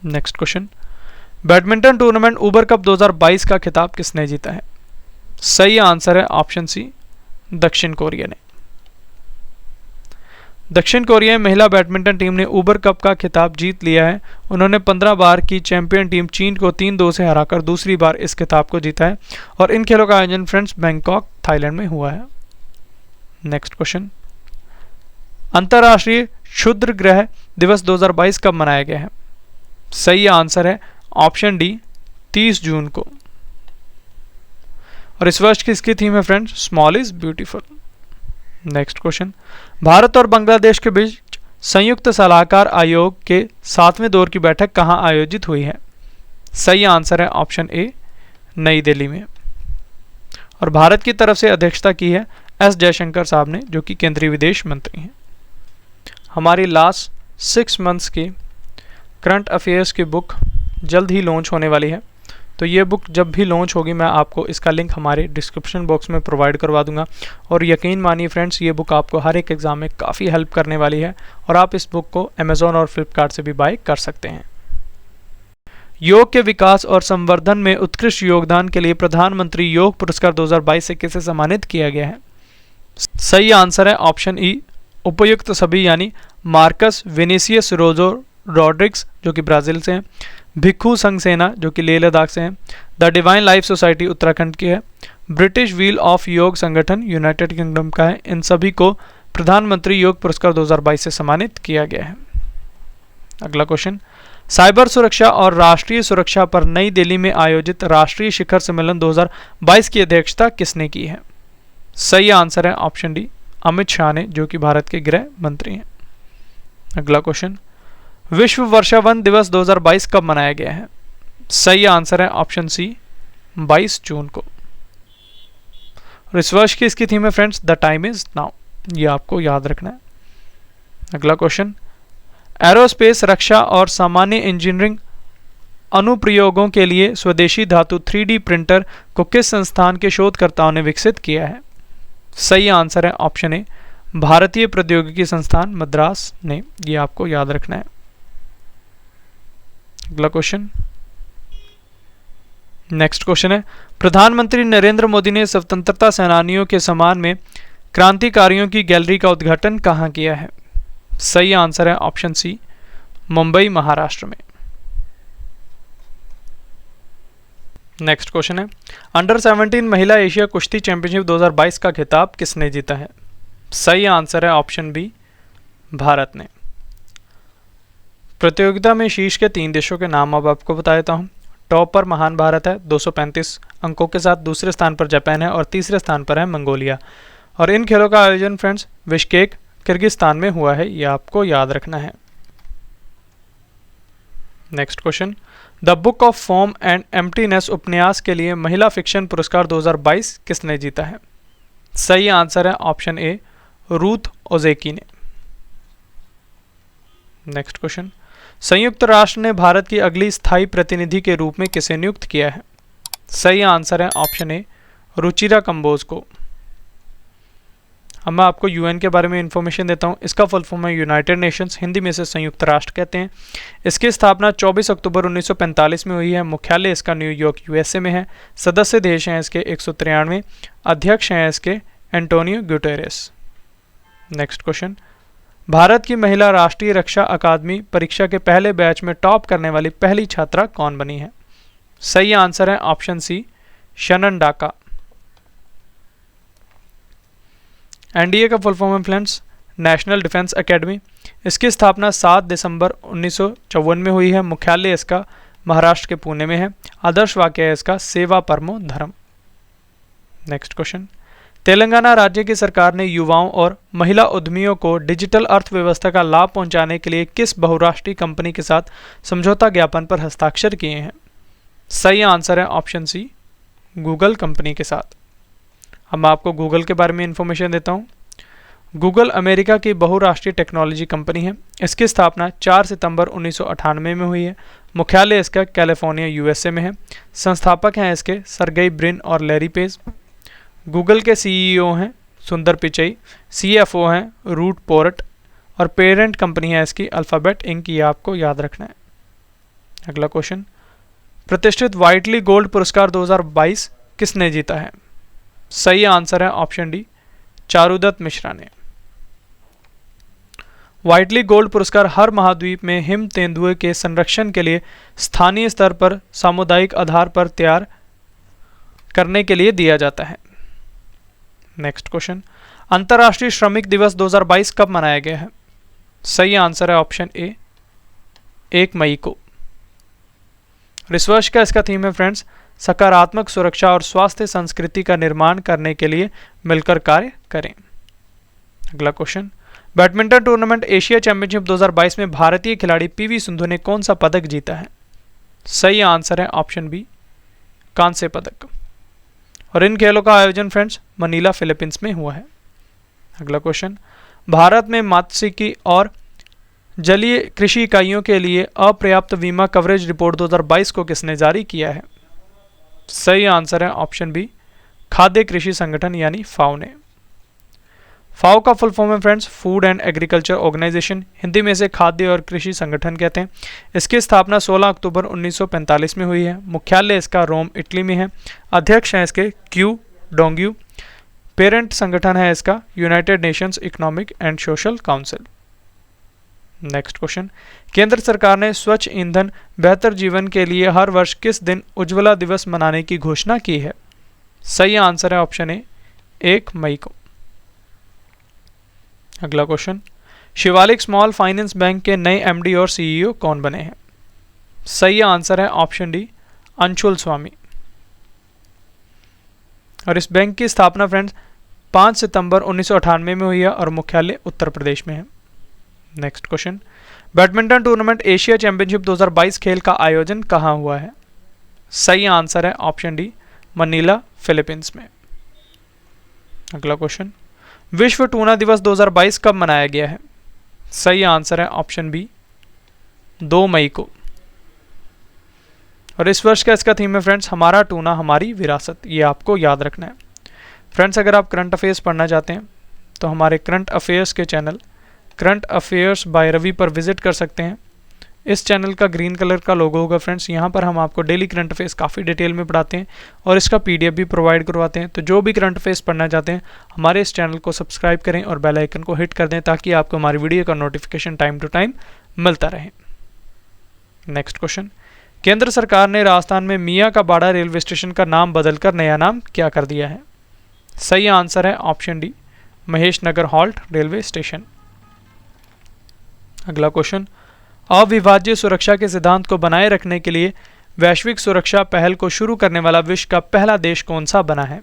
Next question, badminton tournament Uber cup 2022 का खिताब किसने जीता है? सही आंसर है ऑप्शन सी दक्षिण कोरिया ने। दक्षिण कोरिया महिला बैडमिंटन टीम ने ऊबर कप का खिताब जीत लिया है। उन्होंने 15 बार की चैंपियन टीम चीन को 3-2 से हराकर दूसरी बार इस खिताब को जीता है और इन खेलों का आयोजन फ्रेंड्स बैंकॉक थाईलैंड में हुआ है। नेक्स्ट क्वेश्चन, अंतर्राष्ट्रीय क्षुद्र ग्रह दिवस 2022 कब मनाया गया है? सही आंसर है ऑप्शन डी 30 जून को। और इस वर्ष की इसकी थीम है friends small is beautiful. Next question, Bharat और बांग्लादेश के बीच संयुक्त सलाहकार आयोग के 7वें दौर की बैठक कहां आयोजित हुई है? सही आंसर है ऑप्शन ए नई दिल्ली में। और भारत की तरफ से अध्यक्षता की है एस जयशंकर साहब ने, जो कि केंद्रीय विदेश मंत्री हैं। हमारी लास्ट 6 मंथ्स की करंट अफेयर्स की बुक जल्द ही लॉन्च होने वाली है। तो ये बुक जब भी लॉन्च होगी मैं आपको इसका लिंक हमारे डिस्क्रिप्शन बॉक्स में प्रोवाइड करवा दूंगा। और यकीन मानिए फ्रेंड्स, ये बुक आपको हर एक एग्ज़ाम में काफ़ी हेल्प करने वाली है और आप इस बुक को अमेज़ॉन और फ्लिपकार्ट से भी बाय कर सकते हैं। योग के विकास और संवर्धन में उत्कृष्ट योगदान के लिए प्रधानमंत्री योग पुरस्कार 2022 से किसे सम्मानित किया गया है? सही आंसर है ऑप्शन ई उपयुक्त सभी यानी मार्कस विनिसियस रोजो रॉड्रिक्स जो कि ब्राज़ील से हैं, भिक्खू संघ सेना जो कि लेह लद्दाख से हैं, the divine life society Uttarakhand की है, ब्रिटिश व्हील ऑफ योग संगठन यूनाइटेड किंगडम का है। इन सभी को प्रधानमंत्री योग पुरस्कार 2022 से सम्मानित किया गया है। अगला क्वेश्चन, साइबर सुरक्षा और राष्ट्रीय सुरक्षा पर नई दिल्ली में आयोजित राष्ट्रीय शिखर सम्मेलन 2022 की अध्यक्षता किसने की है? सही आंसर है ऑप्शन डी, अमित शाह ने, जो कि भारत के गृह मंत्री हैं। अगला क्वेश्चन, विश्व वर्षावन दिवस 2022 कब मनाया गया है? सही आंसर है ऑप्शन सी, 22 जून को। और इस वर्ष की इसकी थीम है friends, the time is now, ये आपको याद रखना है। अगला क्वेश्चन, एरोस्पेस, रक्षा और सामान्य इंजीनियरिंग अनुप्रयोगों के लिए स्वदेशी धातु 3D प्रिंटर को किस संस्थान के शोधकर्ताओं ने विकसित किया है? सही आंसर है ऑप्शन ए, भारतीय प्रौद्योगिकी संस्थान मद्रास ने, ये आपको याद रखना है। अगला क्वेश्चन, नेक्स्ट क्वेश्चन है, प्रधानमंत्री नरेंद्र मोदी ने स्वतंत्रता सेनानियों के सम्मान में क्रांतिकारियों की गैलरी का उद्घाटन कहाँ किया है? सही आंसर है ऑप्शन सी, मुंबई महाराष्ट्र में। नेक्स्ट क्वेश्चन है, अंडर 17 महिला एशिया कुश्ती चैंपियनशिप 2022 का खिताब किसने जीता है? सही आंसर है ऑप्शन बी, भारत ने। प्रतियोगिता में शीर्ष के 3 देशों के नाम अब आपको बता देता हूं। टॉप पर महान भारत है 235 अंकों के साथ, दूसरे स्थान पर जापान है और तीसरे स्थान पर है मंगोलिया। और इन खेलों का आयोजन फ्रेंड्स बिश्केक किर्गिस्तान में हुआ है, यह आपको याद रखना है। Next question, the book of form and emptiness उपन्यास के लिए महिला फिक्शन पुरस्कार 2022 किसने जीता है? सही आंसर है ऑप्शन ए, रूथ ओजेकी ने। नेक्स्ट क्वेश्चन, संयुक्त राष्ट्र ने भारत की अगली स्थायी प्रतिनिधि के रूप में किसे नियुक्त किया है? सही आंसर है ऑप्शन ए, रुचिरा कंबोज को। अब मैं आपको यूएन के बारे में इंफॉर्मेशन देता हूं। इसका फुल फॉर्म है यूनाइटेड नेशंस, हिंदी में से संयुक्त राष्ट्र कहते हैं। इसकी स्थापना 24 अक्टूबर 1945 में हुई है। मुख्यालय इसका न्यूयॉर्क यूएसए में है। सदस्य देश हैं इसके 193, अध्यक्ष हैं इसके Antonio Guterres. Next question, Bharat की महिला राष्ट्रीय रक्षा अकादमी परीक्षा के पहले बैच में टॉप करने वाली पहली छात्रा कौन बनी है? सही आंसर है ऑप्शन सी, शनन डाका। एनडीए का फुल फॉर्म है फ्रेंड्स, नेशनल डिफेंस एकेडमी। इसकी स्थापना 7 दिसंबर 1954 में हुई है। मुख्यालय इसका महाराष्ट्र के पुणे में है। आदर्श वाक्य है इसका, सेवा परमो धर्म। नेक्स्ट क्वेश्चन, तेलंगाना राज्य की सरकार ने युवाओं और महिला उद्यमियों को डिजिटल अर्थव्यवस्था का लाभ पहुंचाने के लिए किस बहुराष्ट्रीय कंपनी के साथ समझौता ज्ञापन पर हस्ताक्षर किए हैं? सही आंसर है ऑप्शन सी, गूगल कंपनी के साथ। अब मैं आपको गूगल के बारे में इंफॉर्मेशन देता हूँ। गूगल अमेरिका की बहुराष्ट्रीय टेक्नोलॉजी कंपनी है। इसकी स्थापना 4 सितंबर 1998 में हुई है। मुख्यालय इसका कैलिफोर्निया यूएसए में है। संस्थापक हैं इसके सर्गेई ब्रिन और लैरी पेज। गूगल के सीईओ हैं सुंदर पिचई, सीएफओ हैं रूट पोर्ट और पेरेंट कंपनी है इसकी अल्फ़ाबेट इंक, ये आपको याद रखना है। अगला क्वेश्चन, प्रतिष्ठित व्हाइटली गोल्ड पुरस्कार 2022 किसने जीता है? सही आंसर है ऑप्शन डी, चारुदत्त मिश्रा ने। व्हाइटली गोल्ड पुरस्कार हर महाद्वीप में हिम तेंदुए के संरक्षण के लिए स्थानीय स्तर पर सामुदायिक आधार पर तैयार करने के लिए दिया जाता है। नेक्स्ट क्वेश्चन, अंतर्राष्ट्रीय श्रमिक दिवस 2022 कब मनाया गया है? सही आंसर है ऑप्शन ए, 1 मई को। इस वर्ष का इसका थीम है फ्रेंड्स, सकारात्मक सुरक्षा और स्वास्थ्य संस्कृति का निर्माण करने के लिए मिलकर कार्य करें। अगला question, badminton tournament Asia championship 2022 में भारतीय खिलाड़ी पीवी सिंधु ने कौन सा पदक जीता है? सही आंसर है ऑप्शन बी, कांस्य पदक। और इन खेलों का आयोजन फ्रेंड्स मनीला फिलीपींस में हुआ है। अगला क्वेश्चन, भारत में मात्स्यिकी और जलीय कृषि इकाइयों के लिए अपर्याप्त बीमा कवरेज रिपोर्ट 2022 को किसने जारी किया है? सही आंसर है ऑप्शन बी, खाद्य कृषि संगठन यानी फाओ ने। फाओ का फुल फॉर्म है friends, food and agriculture organisation, Hindi में से खाद्य और कृषि संगठन कहते हैं। इसकी स्थापना 16 अक्टूबर 1945 में हुई है। मुख्यालय इसका रोम इटली में है। अध्यक्ष हैं इसके क्यू डोंग्यू। पेरेंट संगठन है इसका United Nations economic and social council. Next question, केंद्र सरकार ने स्वच्छ ईंधन बेहतर जीवन के लिए हर वर्ष किस दिन उज्ज्वला दिवस मनाने की घोषणा की है? सही आंसर है ऑप्शन ए 1 मई को। अगला question, Shivalik small finance bank के नए एमडी और सीईओ कौन बने हैं? सही आंसर है ऑप्शन डी अंशुल स्वामी। और इस बैंक की स्थापना फ्रेंड्स 5 सितंबर 1998 में हुई है और मुख्यालय उत्तर प्रदेश में है। Next question, badminton tournament Asia championship 2022 खेल का आयोजन कहाँ हुआ है? सही आंसर है ऑप्शन डी मनीला फिलीपींस में। अगला क्वेश्चन, विश्व टूना दिवस 2022 कब मनाया गया है? सही आंसर है ऑप्शन बी 2 मई को। और इस वर्ष का इसका थीम है फ्रेंड्स हमारा टूना हमारी विरासत, ये आपको याद रखना है। फ्रेंड्स अगर आप करंट अफेयर्स पढ़ना चाहते हैं तो हमारे करंट अफेयर्स के channel current affairs by Ravi पर विजिट कर सकते हैं। इस चैनल का ग्रीन कलर का लोगो होगा फ्रेंड्स, यहाँ पर हम आपको डेली करंट अफेयर्स काफ़ी डिटेल में पढ़ाते हैं और इसका पीडीएफ भी प्रोवाइड करवाते हैं। तो जो भी करंट अफेयर्स पढ़ना चाहते हैं हमारे इस चैनल को सब्सक्राइब करें और बेल आइकन को हिट कर दें ताकि आपको हमारी वीडियो का नोटिफिकेशन टाइम टू टाइम मिलता रहे। नेक्स्ट क्वेश्चन, केंद्र सरकार ने राजस्थान में मियाँ का बाड़ा रेलवे स्टेशन का नाम बदलकर नया नाम क्या कर दिया है? सही आंसर है ऑप्शन डी महेश नगर हॉल्ट रेलवे स्टेशन। अगला क्वेश्चन, अविभाज्य सुरक्षा के सिद्धांत को बनाए रखने के लिए वैश्विक सुरक्षा पहल को शुरू करने वाला विश्व का पहला देश कौन सा बना है?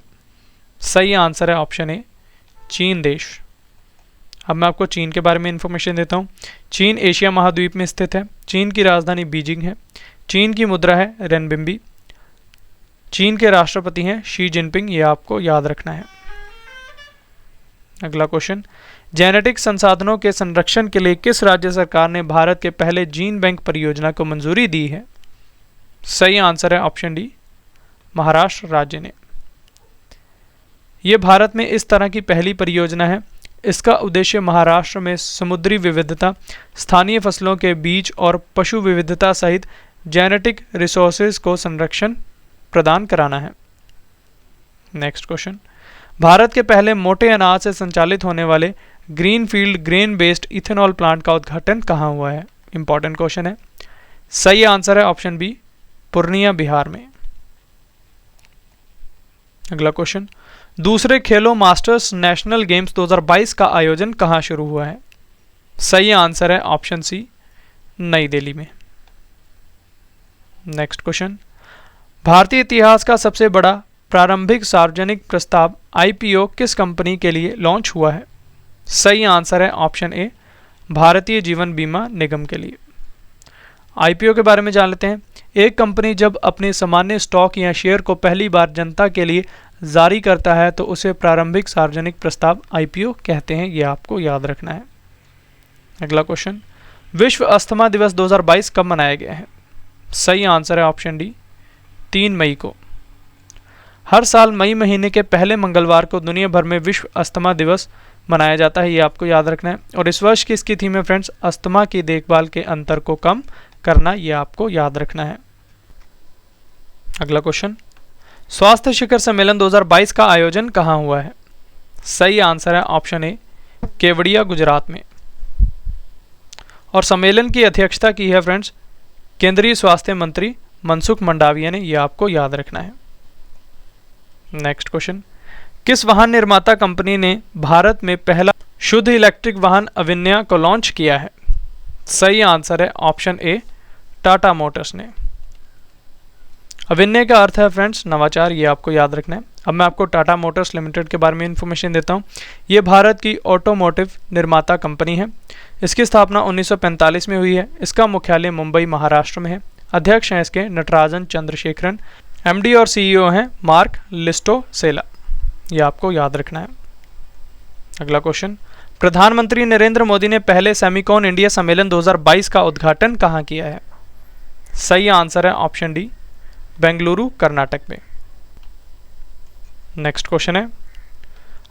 सही आंसर है ऑप्शन ए चीन देश। अब मैं आपको चीन के बारे में इंफॉर्मेशन देता हूँ। चीन एशिया महाद्वीप में स्थित है। चीन की राजधानी बीजिंग है। चीन की मुद्रा है रेनबिंबी। चीन के राष्ट्रपति हैं शी जिनपिंग, ये आपको याद रखना है। अगला क्वेश्चन, जेनेटिक संसाधनों के संरक्षण के लिए किस राज्य सरकार ने भारत के पहले जीन बैंक परियोजना को मंजूरी दी है? सही आंसर है ऑप्शन डी महाराष्ट्र राज्य ने। यह भारत में इस तरह की पहली परियोजना है। इसका उद्देश्य महाराष्ट्र में समुद्री विविधता, स्थानीय फसलों के बीज और पशु विविधता सहित जेनेटिक रिसोर्सेज को संरक्षण प्रदान कराना है। नेक्स्ट क्वेश्चन, भारत के पहले मोटे अनाज से संचालित होने वाले greenfield grain based ethanol plant का उद्घाटन कहाँ हुआ है? इंपॉर्टेंट क्वेश्चन है। सही आंसर है ऑप्शन बी पूर्णिया बिहार में। अगला क्वेश्चन, दूसरे खेलो मास्टर्स नेशनल गेम्स 2022 का आयोजन कहाँ शुरू हुआ है? सही आंसर है ऑप्शन सी नई दिल्ली में। नेक्स्ट क्वेश्चन, भारतीय इतिहास का सबसे बड़ा प्रारंभिक सार्वजनिक प्रस्ताव आईपीओ किस कंपनी के लिए लॉन्च हुआ है? सही आंसर है ऑप्शन ए भारतीय जीवन बीमा निगम के लिए। आईपीओ के बारे में जान लेते हैं। एक कंपनी जब अपने सामान्य स्टॉक या शेयर को पहली बार जनता के लिए जारी करता है तो उसे प्रारंभिक सार्वजनिक प्रस्ताव आईपीओ कहते हैं, यह आपको याद रखना है। अगला क्वेश्चन, विश्व अस्थमा दिवस 2022 कब मनाया गया है? सही आंसर है ऑप्शन डी 3 मई को। हर साल मई महीने के पहले मंगलवार को दुनिया भर में विश्व अस्थमा दिवस मनाया जाता है, ये आपको याद रखना है। और इस वर्ष की इसकी थीम है फ्रेंड्स अस्थमा की देखभाल के अंतर को कम करना, ये आपको याद रखना है। अगला क्वेश्चन, स्वास्थ्य शिखर सम्मेलन 2022 का आयोजन कहाँ हुआ है? सही आंसर है ऑप्शन ए केवड़िया गुजरात में। और सम्मेलन की अध्यक्षता की है फ्रेंड्स केंद्रीय स्वास्थ्य मंत्री मनसुख मंडाविया ने, यह आपको याद रखना है। नेक्स्ट क्वेश्चन, किस वाहन निर्माता कंपनी ने भारत में पहला शुद्ध इलेक्ट्रिक वाहन अविन्या को लॉन्च किया है? सही आंसर है ऑप्शन ए टाटा मोटर्स ने। अविन्या का अर्थ है फ्रेंड्स नवाचार, ये आपको याद रखना है। अब मैं आपको टाटा मोटर्स लिमिटेड के बारे में इंफॉर्मेशन देता हूँ। ये भारत की ऑटोमोटिव निर्माता कंपनी है। इसकी स्थापना 1945 में हुई है। इसका मुख्यालय मुंबई महाराष्ट्र में है। अध्यक्ष हैं इसके नटराजन चंद्रशेखरन। एमडी और सीईओ हैं मार्क लिस्टोसेला, ये आपको याद रखना है। अगला क्वेश्चन, प्रधानमंत्री नरेंद्र मोदी ने पहले सेमिकॉन इंडिया सम्मेलन 2022 का उद्घाटन कहाँ किया है? सही आंसर है ऑप्शन डी बेंगलुरु कर्नाटक में। नेक्स्ट क्वेश्चन है,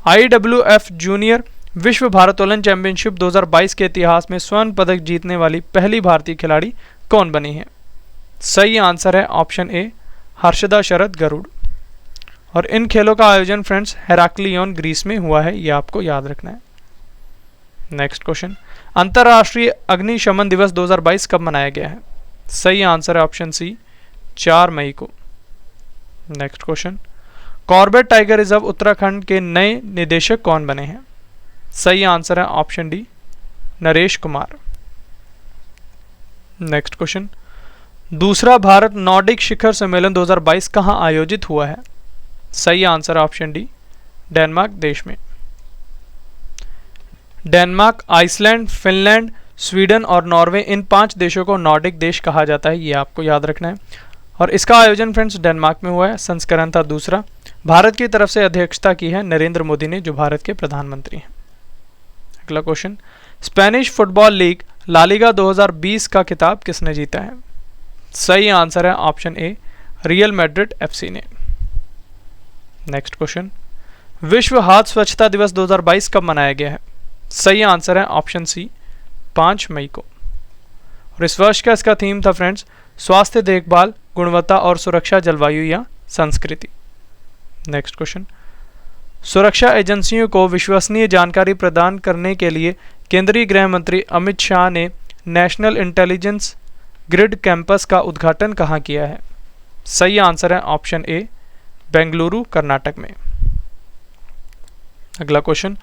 IWF जूनियर विश्व भारोत्तोलन चैंपियनशिप 2022 के इतिहास में स्वर्ण पदक जीतने वाली पहली भारतीय खिलाड़ी कौन बनी है? सही आंसर है ऑप्शन ए हर्षदा शरद गरुड़। और इन खेलों का आयोजन फ्रेंड्स हेराक्लियन ग्रीस में हुआ है, ये आपको याद रखना है। नेक्स्ट क्वेश्चन, अंतर्राष्ट्रीय अग्निशमन दिवस 2022 कब मनाया गया है? सही आंसर है ऑप्शन सी 4 मई को। Next question, Corbett tiger reserve Uttarakhand के नए निदेशक कौन बने हैं? सही आंसर है option D Naresh Kumar. Next question, दूसरा भारत नॉर्डिक शिखर सम्मेलन 2022 कहां आयोजित हुआ है? सही आंसर है ऑप्शन डी डेनमार्क देश में। डेनमार्क, आइसलैंड, फिनलैंड, स्वीडन और नॉर्वे, इन 5 देशों को नॉर्डिक देश कहा जाता है, ये आपको याद रखना है। और इसका आयोजन फ्रेंड्स डेनमार्क में हुआ है, संस्करण था दूसरा। भारत की तरफ से अध्यक्षता की है नरेंद्र मोदी ने, जो भारत के प्रधानमंत्री हैं। अगला question, Spanish football league La Liga 2020 का खिताब किसने जीता है? सही आंसर है option A Real Madrid FC ने। नेक्स्ट क्वेश्चन, विश्व हाथ स्वच्छता दिवस 2022 कब मनाया गया है? सही आंसर है ऑप्शन सी 5 मई को। और इस वर्ष का इसका थीम था फ्रेंड्स स्वास्थ्य देखभाल, गुणवत्ता और सुरक्षा, जलवायु या संस्कृति। नेक्स्ट क्वेश्चन, सुरक्षा एजेंसियों को विश्वसनीय जानकारी प्रदान करने के लिए केंद्रीय गृह मंत्री अमित शाह ने नेशनल इंटेलिजेंस ग्रिड कैंपस का उद्घाटन कहाँ किया है? सही आंसर है ऑप्शन ए बेंगलुरु कर्नाटक में। अगला क्वेश्चन,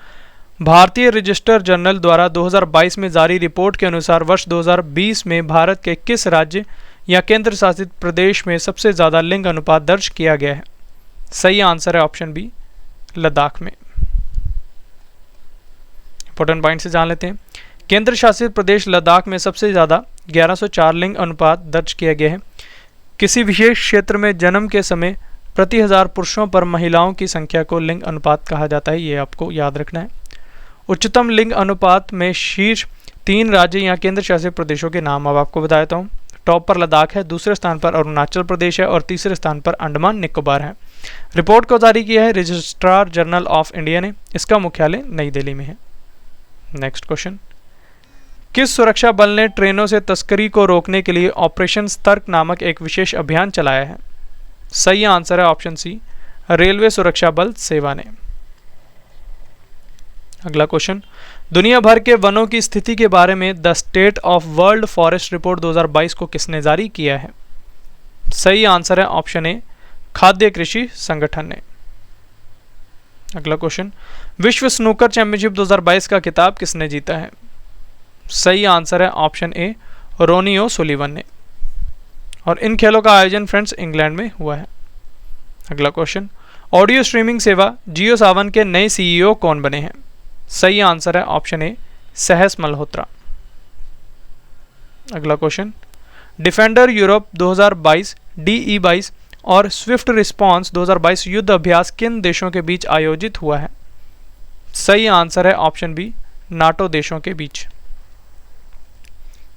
भारतीय रजिस्टर जनरल द्वारा 2022 में जारी रिपोर्ट के अनुसार वर्ष 2020 में भारत के किस राज्य या केंद्र शासित प्रदेश में सबसे ज़्यादा लिंग अनुपात दर्ज किया गया है? सही आंसर है ऑप्शन बी लद्दाख में। इंपॉर्टेंट पॉइंट से जान लेते हैं। केंद्र शासित प्रदेश लद्दाख में सबसे ज़्यादा 1104 लिंग अनुपात दर्ज किया गया है। किसी विशेष क्षेत्र में जन्म के समय प्रति 1000 पुरुषों पर महिलाओं की संख्या को लिंग अनुपात कहा जाता है, ये आपको याद रखना है। उच्चतम लिंग अनुपात में शीर्ष 3 राज्य या केंद्र शासित प्रदेशों के नाम अब आपको बता देता हूँ। टॉप पर लद्दाख है, दूसरे स्थान पर अरुणाचल प्रदेश है और तीसरे स्थान पर अंडमान निकोबार है। रिपोर्ट को जारी किया है रजिस्ट्रार जनरल ऑफ इंडिया ने, इसका मुख्यालय नई दिल्ली में है। नेक्स्ट क्वेश्चन, किस सुरक्षा बल ने ट्रेनों से तस्करी को रोकने के लिए ऑपरेशन सतर्क नामक एक विशेष अभियान चलाया है? सही आंसर है ऑप्शन सी रेलवे सुरक्षा बल सेवा ने। अगला क्वेश्चन, दुनिया भर के वनों की स्थिति के बारे में the state of world forest report 2022 को किसने जारी किया है? सही आंसर है ऑप्शन ए खाद्य कृषि संगठन ने। अगला क्वेश्चन, विश्व स्नूकर चैंपियनशिप 2022 का खिताब किसने जीता है? सही आंसर है ऑप्शन ए रोनी ओसुलिवन ने। और इन खेलों का आयोजन फ्रेंड्स इंग्लैंड में हुआ है। अगला क्वेश्चन, ऑडियो स्ट्रीमिंग सेवा जियो सावन के नए सीईओ कौन बने हैं? सही आंसर है ऑप्शन ए सहस मल्होत्रा। अगला क्वेश्चन, डिफेंडर यूरोप 2022, DE22 और स्विफ्ट रिस्पॉन्स 2022 युद्ध अभ्यास किन देशों के बीच आयोजित हुआ है? सही आंसर है ऑप्शन बी नाटो देशों के बीच।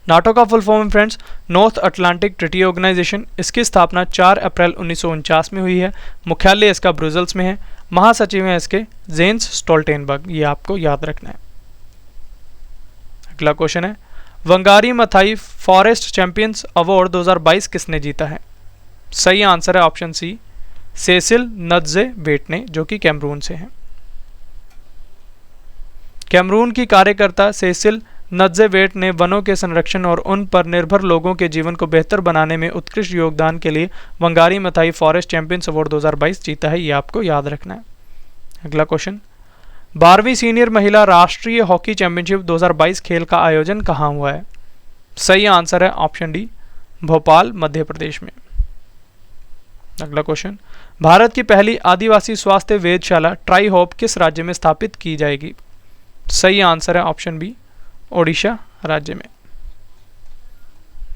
नाटो का full form friends North Atlantic treaty organisation. इसकी स्थापना 4 अप्रैल 1949 में हुई है। मुख्यालय इसका ब्रुसेल्स में है। महासचिव हैं इसके जेन्स स्टोल्टेनबर्ग, ये आपको याद रखना है। अगला क्वेश्चन है, Wangari Maathai forest champions award 2022 किसने जीता है? सही आंसर है ऑप्शन सी सेसिल नत्जे-वेट ने, जो कि कैमरून से हैं। कैमरून की कार्यकर्ता सेसिल नत्जे-वेट ने वनों के संरक्षण और उन पर निर्भर लोगों के जीवन को बेहतर बनाने में उत्कृष्ट योगदान के लिए Wangari Maathai forest champions award 2022 जीता है, ये आपको याद रखना है। अगला क्वेश्चन, 12वीं सीनियर महिला राष्ट्रीय हॉकी चैंपियनशिप 2022 खेल का आयोजन कहाँ हुआ है? सही आंसर है ऑप्शन डी भोपाल मध्य प्रदेश में। अगला क्वेश्चन, भारत की पहली आदिवासी स्वास्थ्य वेधशाला ट्राई होप किस राज्य में स्थापित की जाएगी? सही आंसर है ऑप्शन बी ओडिशा राज्य में।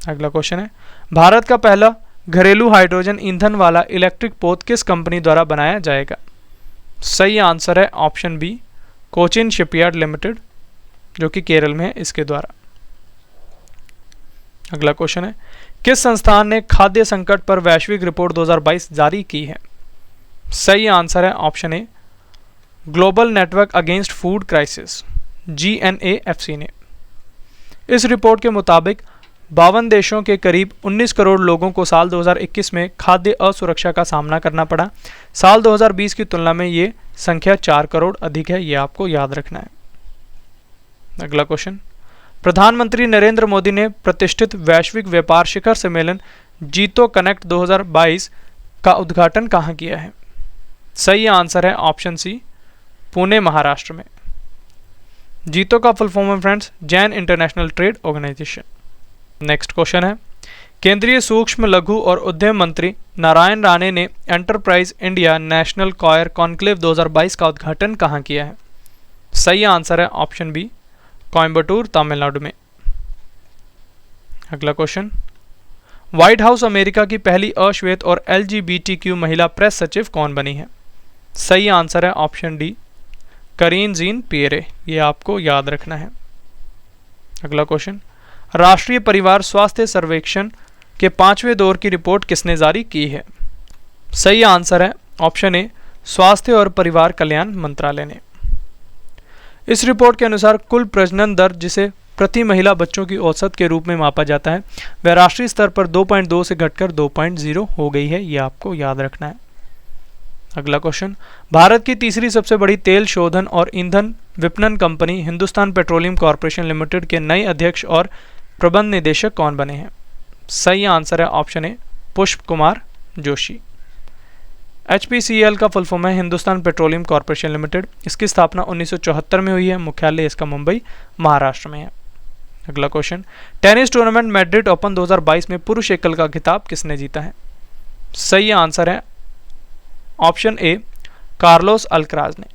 अगला क्वेश्चन है, भारत का पहला घरेलू हाइड्रोजन ईंधन वाला इलेक्ट्रिक पोत किस कंपनी द्वारा बनाया जाएगा? सही आंसर है option B Cochin shipyard limited, जो कि केरल में है, इसके द्वारा। अगला क्वेश्चन है, किस संस्थान ने खाद्य संकट पर वैश्विक रिपोर्ट 2022 जारी की है? सही आंसर है option a global network against food crisis, GNAFC ने। इस रिपोर्ट के मुताबिक 52 देशों के करीब 19 करोड़ लोगों को साल 2021 में खाद्य असुरक्षा का सामना करना पड़ा। साल 2020 की तुलना में ये संख्या 4 करोड़ अधिक है, ये आपको याद रखना है। अगला क्वेश्चन, प्रधानमंत्री नरेंद्र मोदी ने प्रतिष्ठित वैश्विक व्यापार शिखर सम्मेलन जीतो कनेक्ट 2022 का उद्घाटन कहाँ किया है? सही आंसर है ऑप्शन सी, पुणे महाराष्ट्र में। जीतो का फुल फॉर्म है friends Jain international trade organisation. Next question है, केंद्रीय सूक्ष्म लघु और उद्यम मंत्री नारायण राणे ने enterprise India national coir conclave 2022 का उद्घाटन कहाँ किया है? सही आंसर है ऑप्शन बी, कोयम्बटूर तमिलनाडु में। अगला क्वेश्चन, व्हाइट हाउस अमेरिका की पहली अश्वेत और LGBTQ महिला प्रेस सचिव कौन बनी है? सही आंसर है ऑप्शन डी, करीन जीन पियरे, ये आपको याद रखना है। अगला क्वेश्चन, राष्ट्रीय परिवार स्वास्थ्य सर्वेक्षण के 5वें दौर की रिपोर्ट किसने जारी की है? सही आंसर है ऑप्शन ए, स्वास्थ्य और परिवार कल्याण मंत्रालय ने। इस रिपोर्ट के अनुसार कुल प्रजनन दर, जिसे प्रति महिला बच्चों की औसत के रूप में मापा जाता है, वह राष्ट्रीय स्तर पर 2.2 से घटकर 2.0 हो गई है, यह आपको याद रखना है। अगला क्वेश्चन, भारत की तीसरी सबसे बड़ी तेल शोधन और ईंधन विपणन company Hindustan petroleum corporation limited के नए अध्यक्ष और प्रबंध निदेशक कौन बने हैं? सही आंसर है ऑप्शन ए, पुष्प कुमार जोशी। HPCL का फुल फॉर्म है हिंदुस्तान पेट्रोलियम कॉर्पोरेशन लिमिटेड। इसकी स्थापना 1974 में हुई है। मुख्यालय इसका मुंबई महाराष्ट्र में है। अगला question, tennis tournament Madrid open 2022 में पुरुष एकल का खिताब किसने जीता है? सही आंसर है ऑप्शन ए, कार्लोस अल्कराज ने।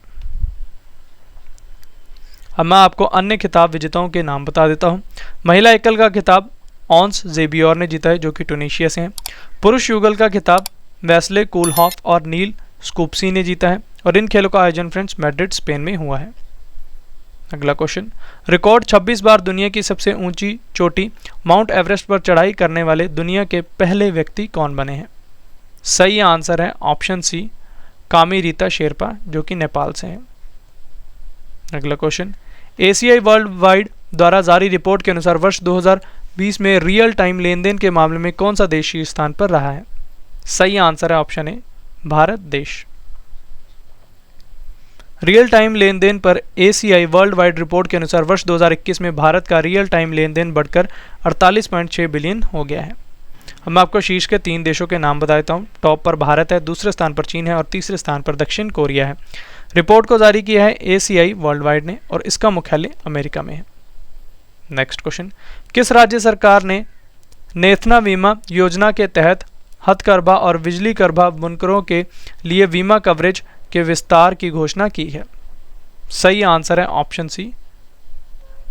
अब मैं आपको अन्य खिताब विजेताओं के नाम बता देता हूं। महिला एकल का खिताब ऑन्स जेबियोर ने जीता है, जो कि ट्यूनीशिया से हैं। पुरुष युगल का खिताब वेस्ले कूलहॉफ और नील स्कूप्सी ने जीता है। और इन खेलों का आयोजन फ्रेंड्स मैड्रिड स्पेन में हुआ है। अगला क्वेश्चन, रिकॉर्ड 26 बार दुनिया की सबसे ऊंची चोटी माउंट एवरेस्ट पर चढ़ाई करने वाले दुनिया के पहले व्यक्ति कौन बने हैं? सही आंसर है ऑप्शन सी, कामी रीता शेरपा, जो कि नेपाल से हैं। अगला क्वेश्चन, ACI वर्ल्ड वाइड द्वारा जारी रिपोर्ट के अनुसार वर्ष 2020 में रियल टाइम लेन देन के मामले में कौन सा देश शीर्ष स्थान पर रहा है? सही आंसर है ऑप्शन ए, भारत देश। रियल टाइम लेन देन पर ACI वर्ल्ड वाइड रिपोर्ट के अनुसार वर्ष 2021 में भारत का रियल टाइम लेन देन बढ़कर 48.6 बिलियन हो गया है। अब मैं आपको शीर्ष के 3 देशों के नाम बता देता हूँ। टॉप पर भारत है, दूसरे स्थान पर चीन है और तीसरे स्थान पर दक्षिण कोरिया है। रिपोर्ट को जारी किया है ACI वर्ल्ड वाइड ने और इसका मुख्यालय अमेरिका में है। नेक्स्ट क्वेश्चन, किस राज्य सरकार ने नेथना बीमा योजना के तहत हथकरघा और बिजली करघा बुनकरों के लिए बीमा कवरेज के विस्तार की घोषणा की है? सही आंसर है ऑप्शन सी,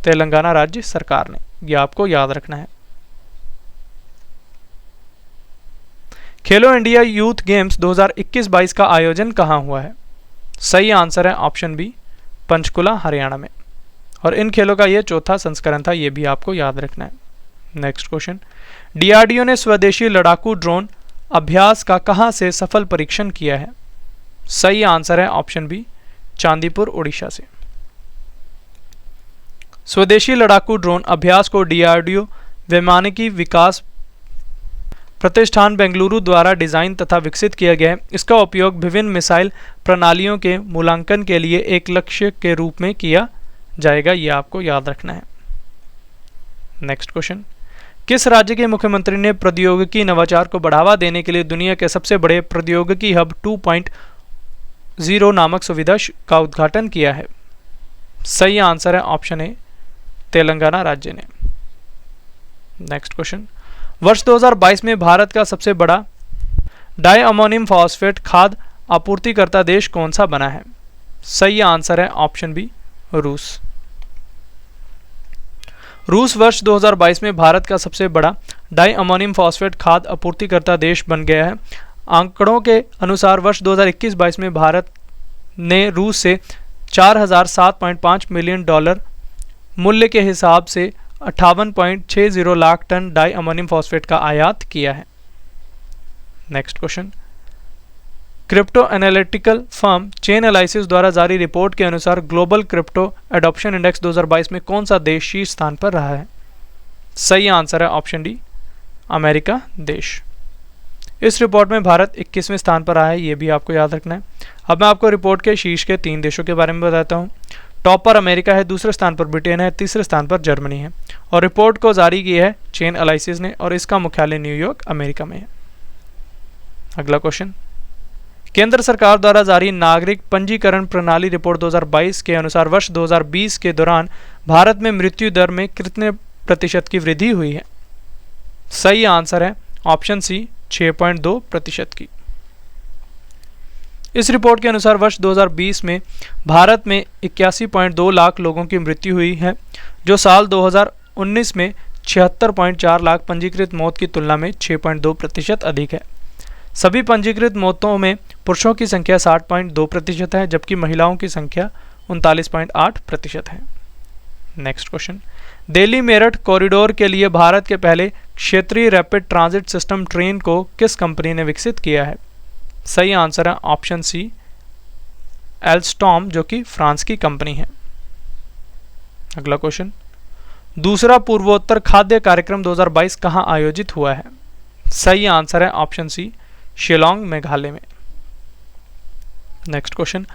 तेलंगाना राज्य सरकार ने। यह आपको याद रखना है। खेलो इंडिया यूथ गेम्स 2021-22 का आयोजन कहाँ हुआ है? सही आंसर है ऑप्शन बी, पंचकुला हरियाणा में। और इन खेलों का यह चौथा संस्करण था, यह भी आपको याद रखना है। नेक्स्ट क्वेश्चन, DRDO ने स्वदेशी लड़ाकू ड्रोन अभ्यास का कहां से सफल परीक्षण किया है? सही आंसर है ऑप्शन बी, चांदीपुर उड़ीसा से। स्वदेशी लड़ाकू ड्रोन अभ्यास को DRDO वैमानिकी विकास प्रतिष्ठान बेंगलुरु द्वारा डिजाइन तथा विकसित किया गया है। इसका उपयोग विभिन्न मिसाइल प्रणालियों के मूल्यांकन के लिए एक लक्ष्य के रूप में किया जाएगा, यह आपको याद रखना है। नेक्स्ट क्वेश्चन, किस राज्य के मुख्यमंत्री ने प्रौद्योगिकी नवाचार को बढ़ावा देने के लिए दुनिया के सबसे बड़े प्रौद्योगिकी हब 2.0 नामक सुविधा का उद्घाटन किया है? सही आंसर है ऑप्शन ए, तेलंगाना राज्य ने। नेक्स्ट क्वेश्चन, वर्ष 2022 में भारत का सबसे बड़ा डाई अमोनियम फॉस्फेट खाद आपूर्तिकर्ता देश कौन सा बना है? सही आंसर है ऑप्शन बी, रूस। रूस वर्ष 2022 में भारत का सबसे बड़ा डाई अमोनियम फॉस्फेट खाद आपूर्तिकर्ता देश बन गया है। आंकड़ों के अनुसार वर्ष 2021-22 में भारत ने रूस से 4007.5 मिलियन डॉलर मूल्य के हिसाब से 58.60 lakh tonne di ammonium phosphate का आयात किया है। Next question, crypto analytical firm chain analysis द्वारा जारी रिपोर्ट के अनुसार ग्लोबल क्रिप्टो एडॉप्शन इंडेक्स 2022 में कौन सा देश शीर्ष स्थान पर रहा है? सही आंसर है ऑप्शन डी, अमेरिका देश। इस रिपोर्ट में भारत 21वें स्थान पर आया है, ये भी आपको याद रखना है। अब मैं आपको रिपोर्ट के शीर्ष के 3 देशों के बारे में बताता हूँ। टॉप पर अमेरिका है, दूसरे स्थान पर ब्रिटेन है, तीसरे स्थान पर जर्मनी है। और रिपोर्ट को जारी की है चेन एलाइसिस ने और इसका मुख्यालय न्यूयॉर्क अमेरिका में है। अगला क्वेश्चन, केंद्र सरकार द्वारा जारी नागरिक पंजीकरण प्रणाली रिपोर्ट 2022 के अनुसार वर्ष 2020 के दौरान भारत में मृत्यु दर में कितने प्रतिशत की वृद्धि हुई है? सही आंसर है ऑप्शन सी, 6.2% की। इस रिपोर्ट के अनुसार वर्ष 2020 में भारत में 81.2 लाख लोगों की मृत्यु हुई है, जो साल 2019 में 76.4 लाख पंजीकृत मौत की तुलना में 6.2% अधिक है। सभी पंजीकृत मौतों में पुरुषों की संख्या 60.2% है, जबकि महिलाओं की संख्या 39.8% है। Next question, Delhi Meerut corridor के लिए भारत के पहले क्षेत्रीय रैपिड ट्रांजिट सिस्टम ट्रेन को किस कंपनी ने विकसित किया है? सही आंसर है ऑप्शन सी, एल्स्टॉम, जो कि फ्रांस की कंपनी है। अगला क्वेश्चन, दूसरा पूर्वोत्तर खाद्य कार्यक्रम 2022 कहां आयोजित हुआ है? सही आंसर है ऑप्शन सी, शिलांग मेघालय में। नेक्स्ट क्वेश्चन,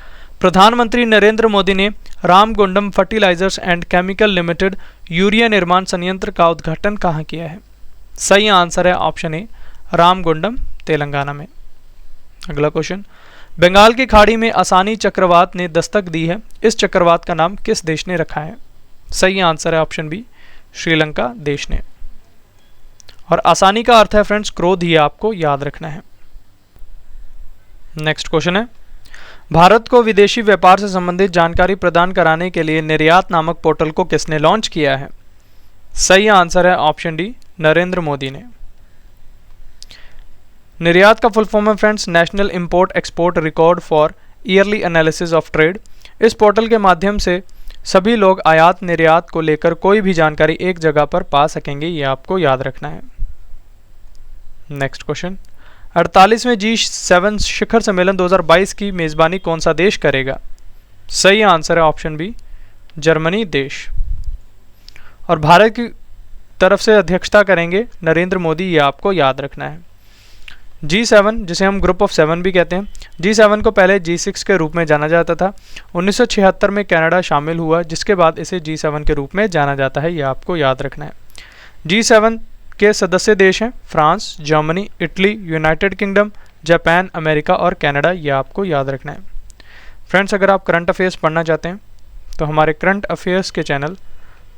प्रधानमंत्री नरेंद्र मोदी ने Ramagundam fertilisers and chemical limited urea निर्माण संयंत्र का उद्घाटन कहां किया है? सही आंसर है ऑप्शन ए, रामगुंडम, तेलंगाना में। अगला क्वेश्चन, बंगाल की खाड़ी में आसानी चक्रवात ने दस्तक दी है, इस चक्रवात का नाम किस देश ने रखा है? सही आंसर है ऑप्शन बी, श्रीलंका देश ने। और आसानी का अर्थ है फ्रेंड्स क्रोध, ही आपको याद रखना है। नेक्स्ट क्वेश्चन है, भारत को विदेशी व्यापार से संबंधित जानकारी प्रदान कराने के लिए निर्यात नामक पोर्टल को किसने लॉन्च किया है? सही आंसर है ऑप्शन डी, नरेंद्र मोदी ने। निर्यात का फुल फॉर्म है friends national import export record for yearly analysis of trade. इस पोर्टल के माध्यम से सभी लोग आयात निर्यात को लेकर कोई भी जानकारी एक जगह पर पा सकेंगे, ये आपको याद रखना है। नेक्स्ट क्वेश्चन, 48वें G7 शिखर सम्मेलन 2022 की मेजबानी कौन सा देश करेगा? सही आंसर है ऑप्शन बी, जर्मनी देश। और भारत की तरफ से अध्यक्षता करेंगे नरेंद्र मोदी, ये आपको याद रखना है। G7, जिसे हम ग्रुप ऑफ 7 भी कहते हैं, G7 को पहले G6 के रूप में जाना जाता था। 1976 में कनाडा शामिल हुआ, जिसके बाद इसे G7 के रूप में जाना जाता है, यह आपको याद रखना है। G7 के सदस्य देश हैं France, Germany, Italy, United kingdom, Japan, America और कनाडा, यह आपको याद रखना है। फ्रेंड्स, अगर आप करंट अफेयर्स पढ़ना चाहते हैं तो हमारे करंट अफेयर्स के channel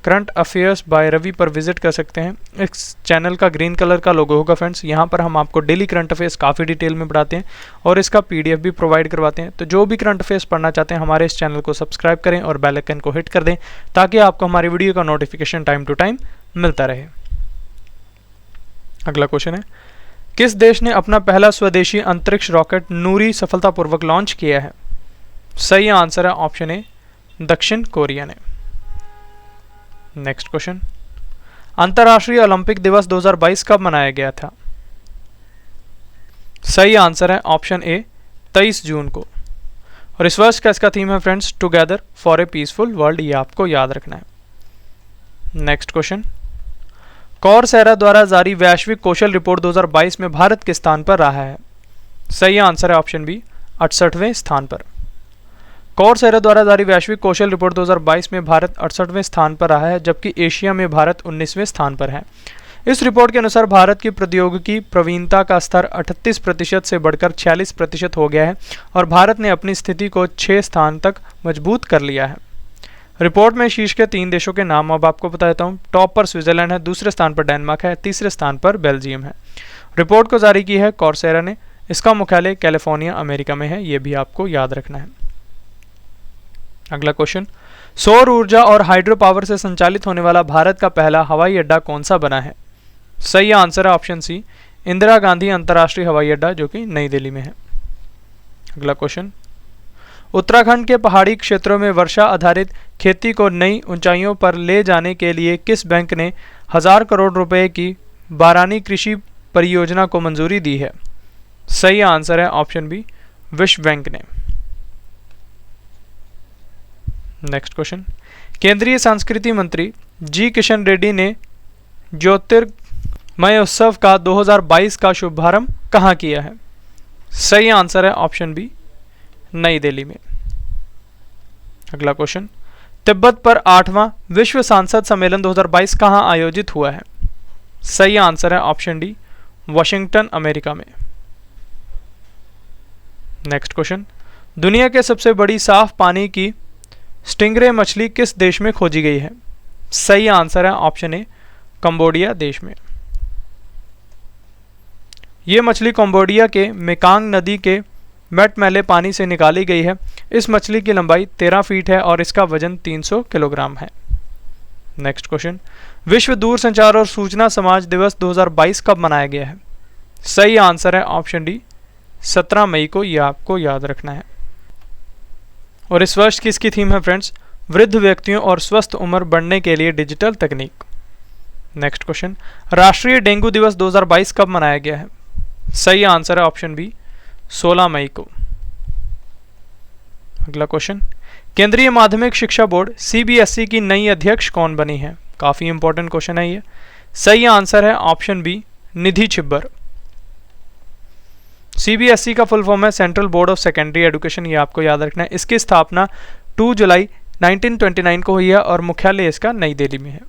current affairs by Ravi पर विजिट कर सकते हैं। इस चैनल का ग्रीन कलर का लोगो होगा फ्रेंड्स, यहाँ पर हम आपको डेली करंट अफेयर्स काफ़ी डिटेल में पढ़ाते हैं और इसका PDF भी प्रोवाइड करवाते हैं। तो जो भी करंट अफेयर्स पढ़ना चाहते हैं हमारे इस चैनल को सब्सक्राइब करें और बेल आइकन को हिट कर दें, ताकि आपको हमारी वीडियो का नोटिफिकेशन टाइम टू टाइम मिलता रहे। अगला क्वेश्चन है, किस देश ने अपना पहला स्वदेशी अंतरिक्ष रॉकेट नूरी सफलतापूर्वक लॉन्च किया है? सही आंसर है ऑप्शन ए, दक्षिण कोरिया ने। नेक्स्ट क्वेश्चन, अंतर्राष्ट्रीय ओलंपिक दिवस 2022 कब मनाया गया था? सही आंसर है ऑप्शन ए, 23 जून को। और इस वर्ष का इसका थीम है friends, together for a peaceful world, ये आपको याद रखना है। नेक्स्ट क्वेश्चन, कौरसेरा द्वारा जारी वैश्विक कौशल रिपोर्ट 2022 में भारत किस स्थान पर रहा है? सही आंसर है ऑप्शन बी, 68वें स्थान पर। कौरसेरा द्वारा जारी वैश्विक कौशल रिपोर्ट 2022 में भारत 68वें स्थान पर रहा है, जबकि एशिया में भारत 19वें स्थान पर है। इस रिपोर्ट के अनुसार भारत की प्रौद्योगिकी प्रवीणता का स्तर 38% से बढ़कर 46% हो गया है और भारत ने अपनी स्थिति को 6 स्थान तक मजबूत कर लिया है। रिपोर्ट में शीर्ष के 3 देशों के नाम अब आपको बता देता हूँ। टॉप पर स्विट्जरलैंड है, दूसरे स्थान पर डेनमार्क है, तीसरे स्थान पर बेल्जियम है। रिपोर्ट को जारी की है कौरसेरा ने, इसका मुख्यालय कैलिफोर्निया अमेरिका में है, ये भी आपको याद रखना है। अगला क्वेश्चन, सौर ऊर्जा और हाइड्रो पावर से संचालित होने वाला भारत का पहला हवाई अड्डा कौन सा बना है? सही आंसर है ऑप्शन सी, इंदिरा गांधी अंतर्राष्ट्रीय हवाई अड्डा, जो कि नई दिल्ली में है। अगला क्वेश्चन, उत्तराखंड के पहाड़ी क्षेत्रों में वर्षा आधारित खेती को नई ऊंचाइयों पर ले जाने के लिए किस बैंक ने 1000 करोड़ रुपए की बारानी कृषि परियोजना को मंजूरी दी है? सही आंसर है ऑप्शन बी, विश्व बैंक ने। नेक्स्ट क्वेश्चन, केंद्रीय संस्कृति मंत्री जी किशन रेड्डी ने ज्योतिर्मय उत्सव का 2022 का शुभारंभ कहाँ किया है? सही आंसर है ऑप्शन बी, नई दिल्ली में। अगला क्वेश्चन, तिब्बत पर 8वां विश्व सांसद सम्मेलन 2022 कहाँ आयोजित हुआ है? सही आंसर है ऑप्शन डी, वॉशिंगटन, अमेरिका में। नेक्स्ट क्वेश्चन, दुनिया के सबसे बड़ी साफ पानी की स्टिंगरे मछली किस देश में खोजी गई है? सही आंसर है ऑप्शन ए, कंबोडिया देश में। ये मछली कंबोडिया के मेकांग नदी के मैटमैले पानी से निकाली गई है। इस मछली की लंबाई 13 फीट है और इसका वजन 300 किलोग्राम है। नेक्स्ट क्वेश्चन, विश्व दूरसंचार और सूचना समाज दिवस 2022 कब मनाया गया है? सही आंसर है ऑप्शन डी, 17 मई को। यह आपको याद रखना है। और इस वर्ष की इसकी थीम है फ्रेंड्स, वृद्ध व्यक्तियों और स्वस्थ उम्र बढ़ने के लिए डिजिटल तकनीक। नेक्स्ट क्वेश्चन, राष्ट्रीय डेंगू दिवस 2022 कब मनाया गया है? सही आंसर है ऑप्शन बी, 16 मई को। अगला क्वेश्चन, केंद्रीय माध्यमिक शिक्षा बोर्ड सीबीएसई की नई अध्यक्ष कौन बनी है? काफी इंपॉर्टेंट क्वेश्चन है ये। सही आंसर है ऑप्शन बी, निधि छिब्बर। सीबीएसई का फुल फॉर्म है central board of secondary education, ये आपको याद रखना है। इसकी स्थापना 2 जुलाई 1929 को हुई है और मुख्यालय इसका नई दिल्ली में है।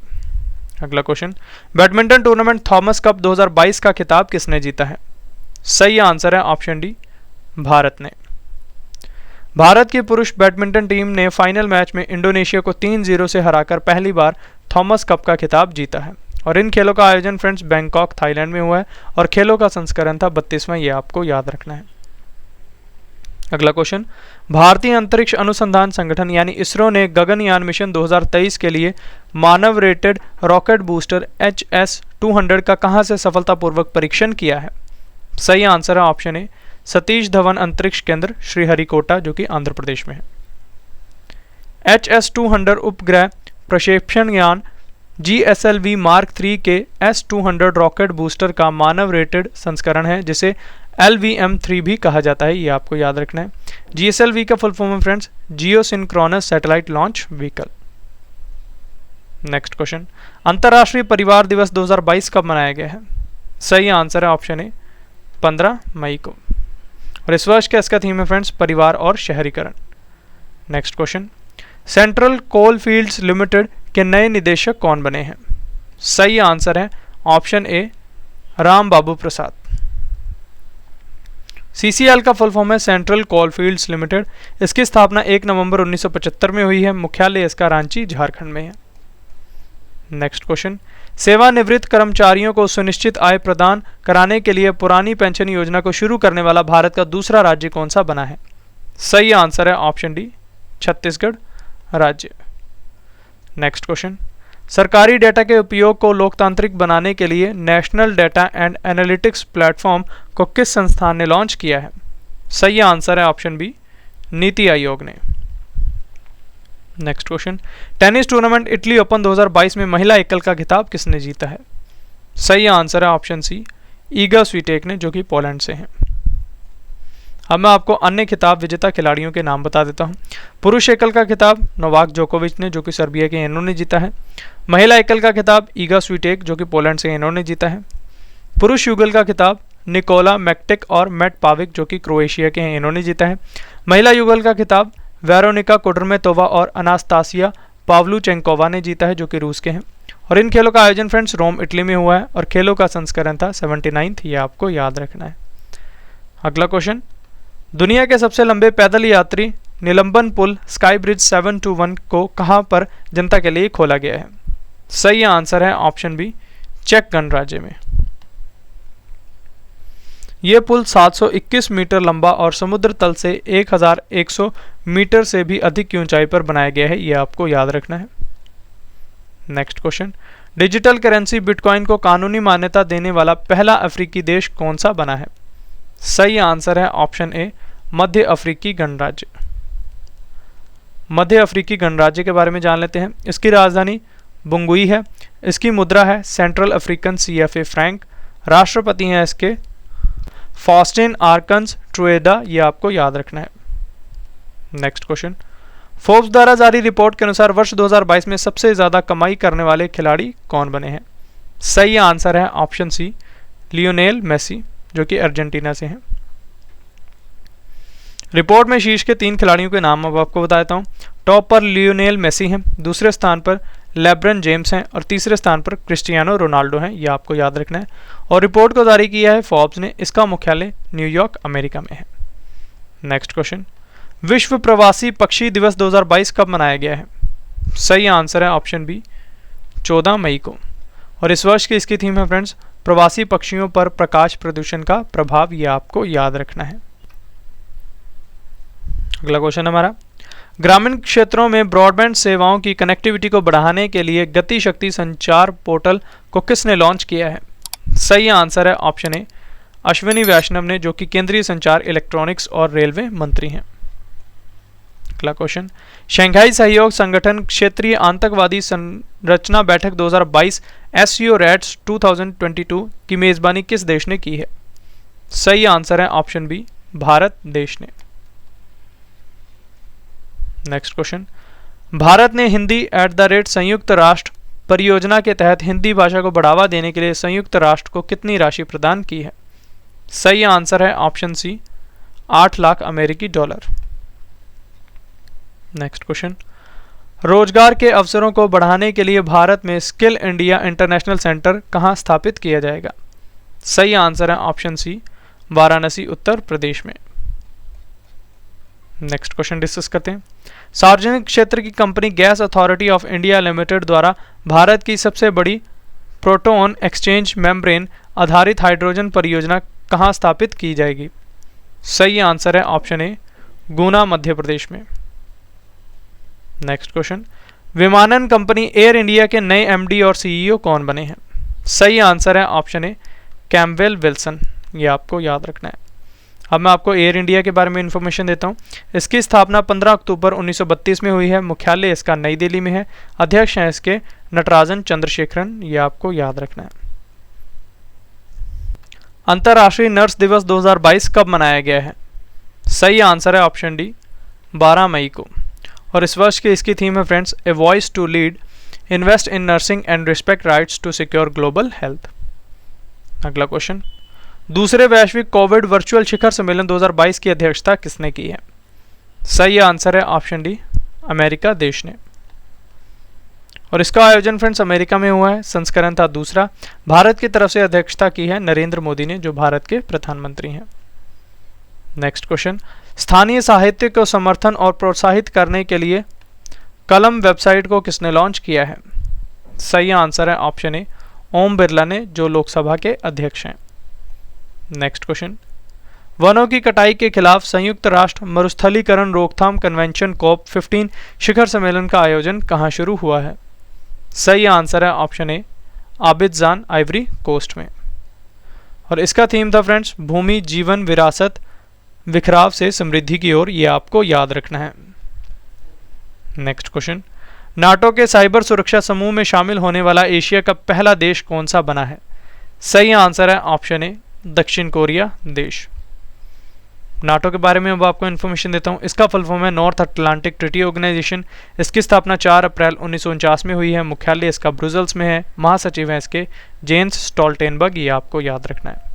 अगला question, badminton tournament Thomas cup 2022 का खिताब किसने जीता है? सही आंसर है ऑप्शन डी, भारत ने। भारत की पुरुष बैडमिंटन टीम ने फाइनल मैच में इंडोनेशिया को 3-0 से हराकर पहली बार थॉमस कप का खिताब जीता है। और इन खेलों का आयोजन फ्रेंड्स बैंकॉक, थाईलैंड में हुआ है और खेलों का संस्करण था 32वां, ये आपको याद रखना है। अगला क्वेश्चन, भारतीय अंतरिक्ष अनुसंधान संगठन यानी इसरो ने गगनयान मिशन 2023 के लिए मानव रेटेड रॉकेट बूस्टर HS-200 का कहां से सफलतापूर्वक परीक्षण किया है? सही आंसर है ऑप्शन ए, सतीश धवन अंतरिक्ष केंद्र, श्रीहरिकोटा, जो कि आंध्र प्रदेश में है। HS-200 उपग्रह प्रक्षेपण यान GSLV मार्क 3 के S-200 रॉकेट बूस्टर का मानव रेटेड संस्करण है, जिसे LVM-3 भी कहा जाता है, ये आपको याद रखना है। GSLV का फुल फॉर्म है friends, geosynchronous satellite launch vehicle. Next question, अंतर्राष्ट्रीय परिवार दिवस 2022 कब मनाया गया है? सही आंसर है ऑप्शन ए, 15 मई को। और इस वर्ष का इसका थीम है फ्रेंड्स, परिवार और शहरीकरण। Next question, central coal fields limited के नए निदेशक कौन बने हैं? सही आंसर है option A, Ram Babu Prasad. CCL का फुल फॉर्म है सेंट्रल कोल फील्ड्स लिमिटेड। इसकी स्थापना 1 नवंबर 1975 में हुई है। मुख्यालय इसका रांची, झारखंड में है। नेक्स्ट क्वेश्चन, सेवानिवृत्त कर्मचारियों को सुनिश्चित आय प्रदान कराने के लिए पुरानी पेंशन योजना को शुरू करने वाला भारत का दूसरा राज्य कौन सा बना है? सही आंसर है ऑप्शन डी, छत्तीसगढ़ राज्य। नेक्स्ट क्वेश्चन, सरकारी डेटा के उपयोग को लोकतांत्रिक बनाने के लिए national data and analytics platform को किस संस्थान ने लॉन्च किया है? सही आंसर है ऑप्शन बी, नीति आयोग ने। Next question, tennis tournament Italy open 2022 में महिला एकल का खिताब किसने जीता है? सही आंसर है ऑप्शन सी, ईगा स्वीटेक ने, जो कि पोलैंड से हैं। अब मैं आपको अन्य खिताब विजेता खिलाड़ियों के नाम बता देता हूं। पुरुष एकल का खिताब नोवाक जोकोविच ने, जो कि सर्बिया के, इन्होंने जीता है। महिला एकल का खिताब ईगा स्वीटेक, जो कि पोलैंड से, इन्होंने जीता है। पुरुष युगल का खिताब निकोला मैक्टिक और मैट पाविक, जो कि क्रोएशिया के हैं, इन्होंने जीता है। महिला युगल का खिताब वेरोनिका कुडरमेतोवा और अनास्तासिया पावलुचेंकोवा ने जीता है, जो कि रूस के हैं। और इन खेलों का आयोजन फ्रेंड्स रोम, इटली में हुआ है और खेलों का संस्करण था 79th, ये आपको याद रखना है। अगला क्वेश्चन, दुनिया के सबसे लंबे पैदल यात्री निलंबन पुल स्काई ब्रिज 721 को कहां पर जनता के लिए खोला गया है? सही आंसर है ऑप्शन बी, चेक गणराज्य में। यह पुल 721 मीटर लंबा और समुद्र तल से 1100 मीटर से भी अधिक की ऊंचाई पर बनाया गया है, यह आपको याद रखना है। Next question, digital currency bitcoin को कानूनी मान्यता देने वाला पहला अफ्रीकी देश कौन सा बना है? सही आंसर है ऑप्शन ए, मध्य अफ्रीकी गणराज्य। मध्य अफ्रीकी गणराज्य के बारे में जान लेते हैं। इसकी राजधानी बुंगुई है। इसकी मुद्रा है सेंट्रल अफ्रीकन CFA फ्रैंक। राष्ट्रपति हैं इसके फॉस्टिन आर्कन्स ट्रुएदा, ये आपको याद रखना है। नेक्स्ट क्वेश्चन, फोर्ब्स द्वारा जारी रिपोर्ट के अनुसार वर्ष 2022 में सबसे ज्यादा कमाई करने वाले खिलाड़ी कौन बने हैं? सही आंसर है ऑप्शन सी, लियोनेल मेसी, जो कि अर्जेंटीना से हैं। रिपोर्ट में शीर्ष के 3 खिलाड़ियों के नाम अब आपको बता देता हूँ। टॉप पर लियोनेल मेसी हैं, दूसरे स्थान पर लेब्रन जेम्स हैं और तीसरे स्थान पर क्रिस्टियानो रोनाल्डो हैं। ये आपको याद रखना है। और रिपोर्ट को जारी किया है फोर्ब्स ने। इसका मुख्यालय न्यूयॉर्क, अमेरिका में है। नेक्स्ट क्वेश्चन, विश्व प्रवासी पक्षी दिवस 2022 कब मनाया गया है? सही आंसर है ऑप्शन बी, 14 मई को। और इस वर्ष की इसकी थीम है फ्रेंड्स, प्रवासी पक्षियों पर प्रकाश प्रदूषण का प्रभाव। ये आपको याद रखना है। अगला क्वेश्चन हमारा, ग्रामीण क्षेत्रों में ब्रॉडबैंड सेवाओं की कनेक्टिविटी को बढ़ाने के लिए गति शक्ति संचार पोर्टल को किसने लॉन्च किया है? सही आंसर है ऑप्शन ए, अश्विनी वैष्णव ने, जो कि केंद्रीय संचार, इलेक्ट्रॉनिक्स और रेलवे मंत्री हैं। अगला क्वेश्चन, शंघाई सहयोग संगठन क्षेत्रीय आतंकवादी संरचना बैठक 2022 SCO रैट्स 2022 की मेजबानी किस देश ने की है? सही आंसर है ऑप्शन बी, भारत देश ने। नेक्स्ट क्वेश्चन, भारत ने हिंदी @संयुक्त राष्ट्र परियोजना के तहत हिंदी भाषा को बढ़ावा देने के लिए संयुक्त राष्ट्र को कितनी राशि प्रदान की है? सही आंसर है ऑप्शन सी, 8 लाख अमेरिकी डॉलर। नेक्स्ट क्वेश्चन, रोजगार के अवसरों को बढ़ाने के लिए भारत में स्किल इंडिया इंटरनेशनल सेंटर कहां स्थापित किया जाएगा? सही आंसर है ऑप्शन सी, वाराणसी, उत्तर प्रदेश में। नेक्स्ट क्वेश्चन डिस्कस करते हैं। सार्वजनिक क्षेत्र की company gas authority of India limited द्वारा भारत की सबसे बड़ी प्रोटॉन एक्सचेंज मेम्ब्रेन आधारित हाइड्रोजन परियोजना कहां स्थापित की जाएगी? सही आंसर है ऑप्शन ए, गुना, मध्य प्रदेश में। नेक्स्ट क्वेश्चन, विमानन कंपनी एयर इंडिया के नए MD और CEO कौन बने हैं? सही आंसर है ऑप्शन ए, कैम्पबेल विल्सन। ये आपको याद रखना है। अब मैं आपको एयर इंडिया के बारे में इंफॉर्मेशन देता हूँ। इसकी स्थापना 15 अक्टूबर 1932 में हुई है। मुख्यालय इसका नई दिल्ली में है। अध्यक्ष हैं इसके नटराजन चंद्रशेखरन। ये आपको याद रखना है। अंतर्राष्ट्रीय नर्स दिवस 2022 कब मनाया गया है? सही आंसर है ऑप्शन डी, 12 मई को। और इस वर्ष की इसकी थीम है friends, a voice to lead, invest in nursing and respect rights to secure global health. अगला क्वेश्चन, दूसरे वैश्विक कोविड वर्चुअल शिखर सम्मेलन 2022 की अध्यक्षता किसने की है? सही आंसर है ऑप्शन डी, अमेरिका देश ने। और इसका आयोजन फ्रेंड्स अमेरिका में हुआ है। संस्करण था दूसरा। भारत की तरफ से अध्यक्षता की है नरेंद्र मोदी ने, जो भारत के प्रधानमंत्री हैं। नेक्स्ट क्वेश्चन, स्थानीय साहित्य को समर्थन और प्रोत्साहित करने के लिए कलम वेबसाइट को किसने लॉन्च किया है? सही आंसर है ऑप्शन ए, ओम बिरला ने, जो लोकसभा के अध्यक्ष हैं। नेक्स्ट क्वेश्चन, वनों की कटाई के खिलाफ संयुक्त राष्ट्र मरुस्थलीकरण रोकथाम कन्वेंशन COP15 शिखर सम्मेलन का आयोजन कहां शुरू हुआ है? सही आंसर है option A, Abidjan, Ivory Coast में। और इसका थीम था फ्रेंड्स, भूमि, जीवन, विरासत, बिखराव से समृद्धि की ओर। ये आपको याद रखना है। नेक्स्ट क्वेश्चन, नाटो के साइबर सुरक्षा समूह में शामिल होने वाला एशिया का पहला देश कौन सा बना है? सही आंसर है ऑप्शन ए, दक्षिण कोरिया देश। नाटो के बारे में अब आपको इन्फॉर्मेशन देता हूँ। इसका फुल फॉर्म है नॉर्थ अटलांटिक ट्रीटी ऑर्गेनाइजेशन। इसकी स्थापना 4 अप्रैल 1949 में हुई है। मुख्यालय इसका ब्रुसेल्स में है। महासचिव हैं इसके जेन्स स्टोल्टेनबर्ग। ये आपको याद रखना है।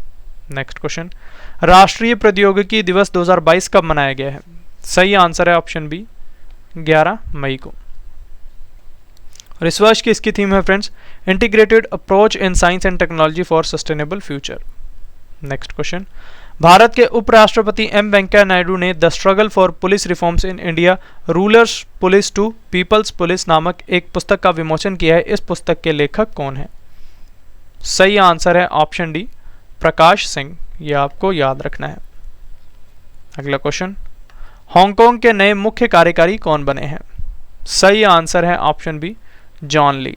नेक्स्ट क्वेश्चन, राष्ट्रीय प्रौद्योगिकी दिवस 2022 कब मनाया गया है? सही आंसर है ऑप्शन बी, 11 मई को। और इस वर्ष की इसकी थीम है friends, integrated approach in science and technology for sustainable future. Next question, भारत के उपराष्ट्रपति M वेंकैया नायडू ने the struggle for police reforms in India, rulers police to people's police नामक एक पुस्तक का विमोचन किया है। इस पुस्तक के लेखक कौन है? सही आंसर है ऑप्शन डी, प्रकाश सिंह। यह आपको याद रखना है। अगला क्वेश्चन, हांगकांग के नए मुख्य कार्यकारी कौन बने हैं? सही आंसर है option B, John Lee.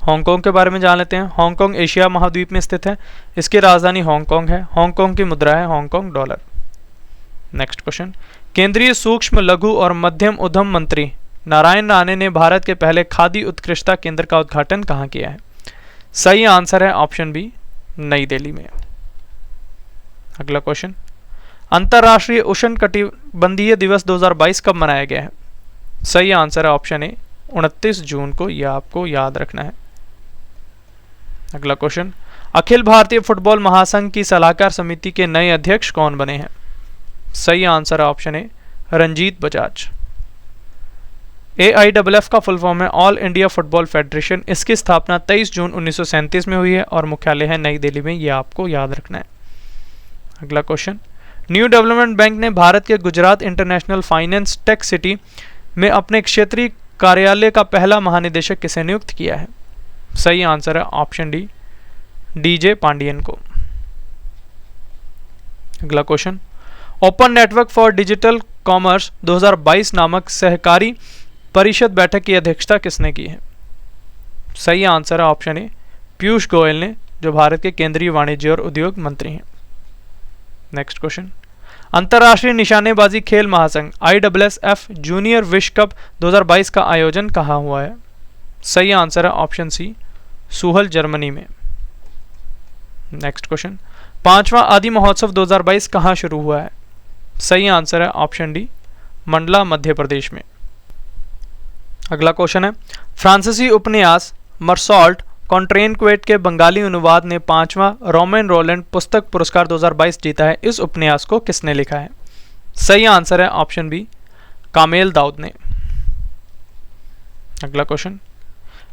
Hong Kong के बारे में जान लेते हैं। हांगकांग एशिया महाद्वीप में स्थित है। इसकी राजधानी हांगकांग है। हांगकांग की मुद्रा है हांगकांग डॉलर। नेक्स्ट क्वेश्चन, केंद्रीय सूक्ष्म, लघु और मध्यम उद्यम मंत्री नारायण राणे ने भारत के पहले खादी उत्कृष्टता केंद्र का उद्घाटन कहाँ किया है? सही आंसर है ऑप्शन बी, नई दिल्ली में। अगला क्वेश्चन, अंतर्राष्ट्रीय उष्णकटिबंधीय दिवस 2022 कब मनाया गया है? सही आंसर है ऑप्शन ए, 29 जून को, यह आपको याद रखना है। अगला क्वेश्चन, अखिल भारतीय फुटबॉल महासंघ की सलाहकार समिति के नए अध्यक्ष कौन बने हैं? सही आंसर है option A, Ranjit Bajaj. AIFF का फुल फॉर्म है ऑल इंडिया फुटबॉल फेडरेशन। इसकी स्थापना 23 जून 1937 में हुई है और मुख्यालय है नई दिल्ली में, यह आपको याद रखना है। अगला क्वेश्चन, न्यू डेवलपमेंट बैंक ने भारत के Gujarat international finance tech city में अपने क्षेत्रीय कार्यालय का पहला महानिदेशक किसे नियुक्त किया है? सही आंसर है ऑप्शन डी, DJ पांडियन को। अगला question, open network for digital commerce 2022 नामक सहकारी परिषद बैठक की अध्यक्षता किसने की है? सही आंसर है ऑप्शन ए, पीयूष गोयल ने, जो भारत के केंद्रीय वाणिज्य और उद्योग मंत्री हैं। नेक्स्ट क्वेश्चन, अंतर्राष्ट्रीय निशानेबाजी खेल महासंघ ISSF जूनियर विश्व कप 2022 का आयोजन कहाँ हुआ है? सही आंसर है ऑप्शन सी, सूहल जर्मनी में। नेक्स्ट क्वेश्चन, 5वां आदि महोत्सव 2022 कहाँ शुरू हुआ है? सही आंसर है ऑप्शन डी, मंडला मध्य प्रदेश में। अगला क्वेश्चन है, फ्रांसीसी उपन्यास मर्सॉल्ट कॉन्ट्रेनक्वेट के बंगाली अनुवाद ने 5वां रोमन रोलैंड पुस्तक पुरस्कार 2022 जीता है। इस उपन्यास को किसने लिखा है? सही आंसर है ऑप्शन बी, कामेल दाऊद ने। अगला क्वेश्चन,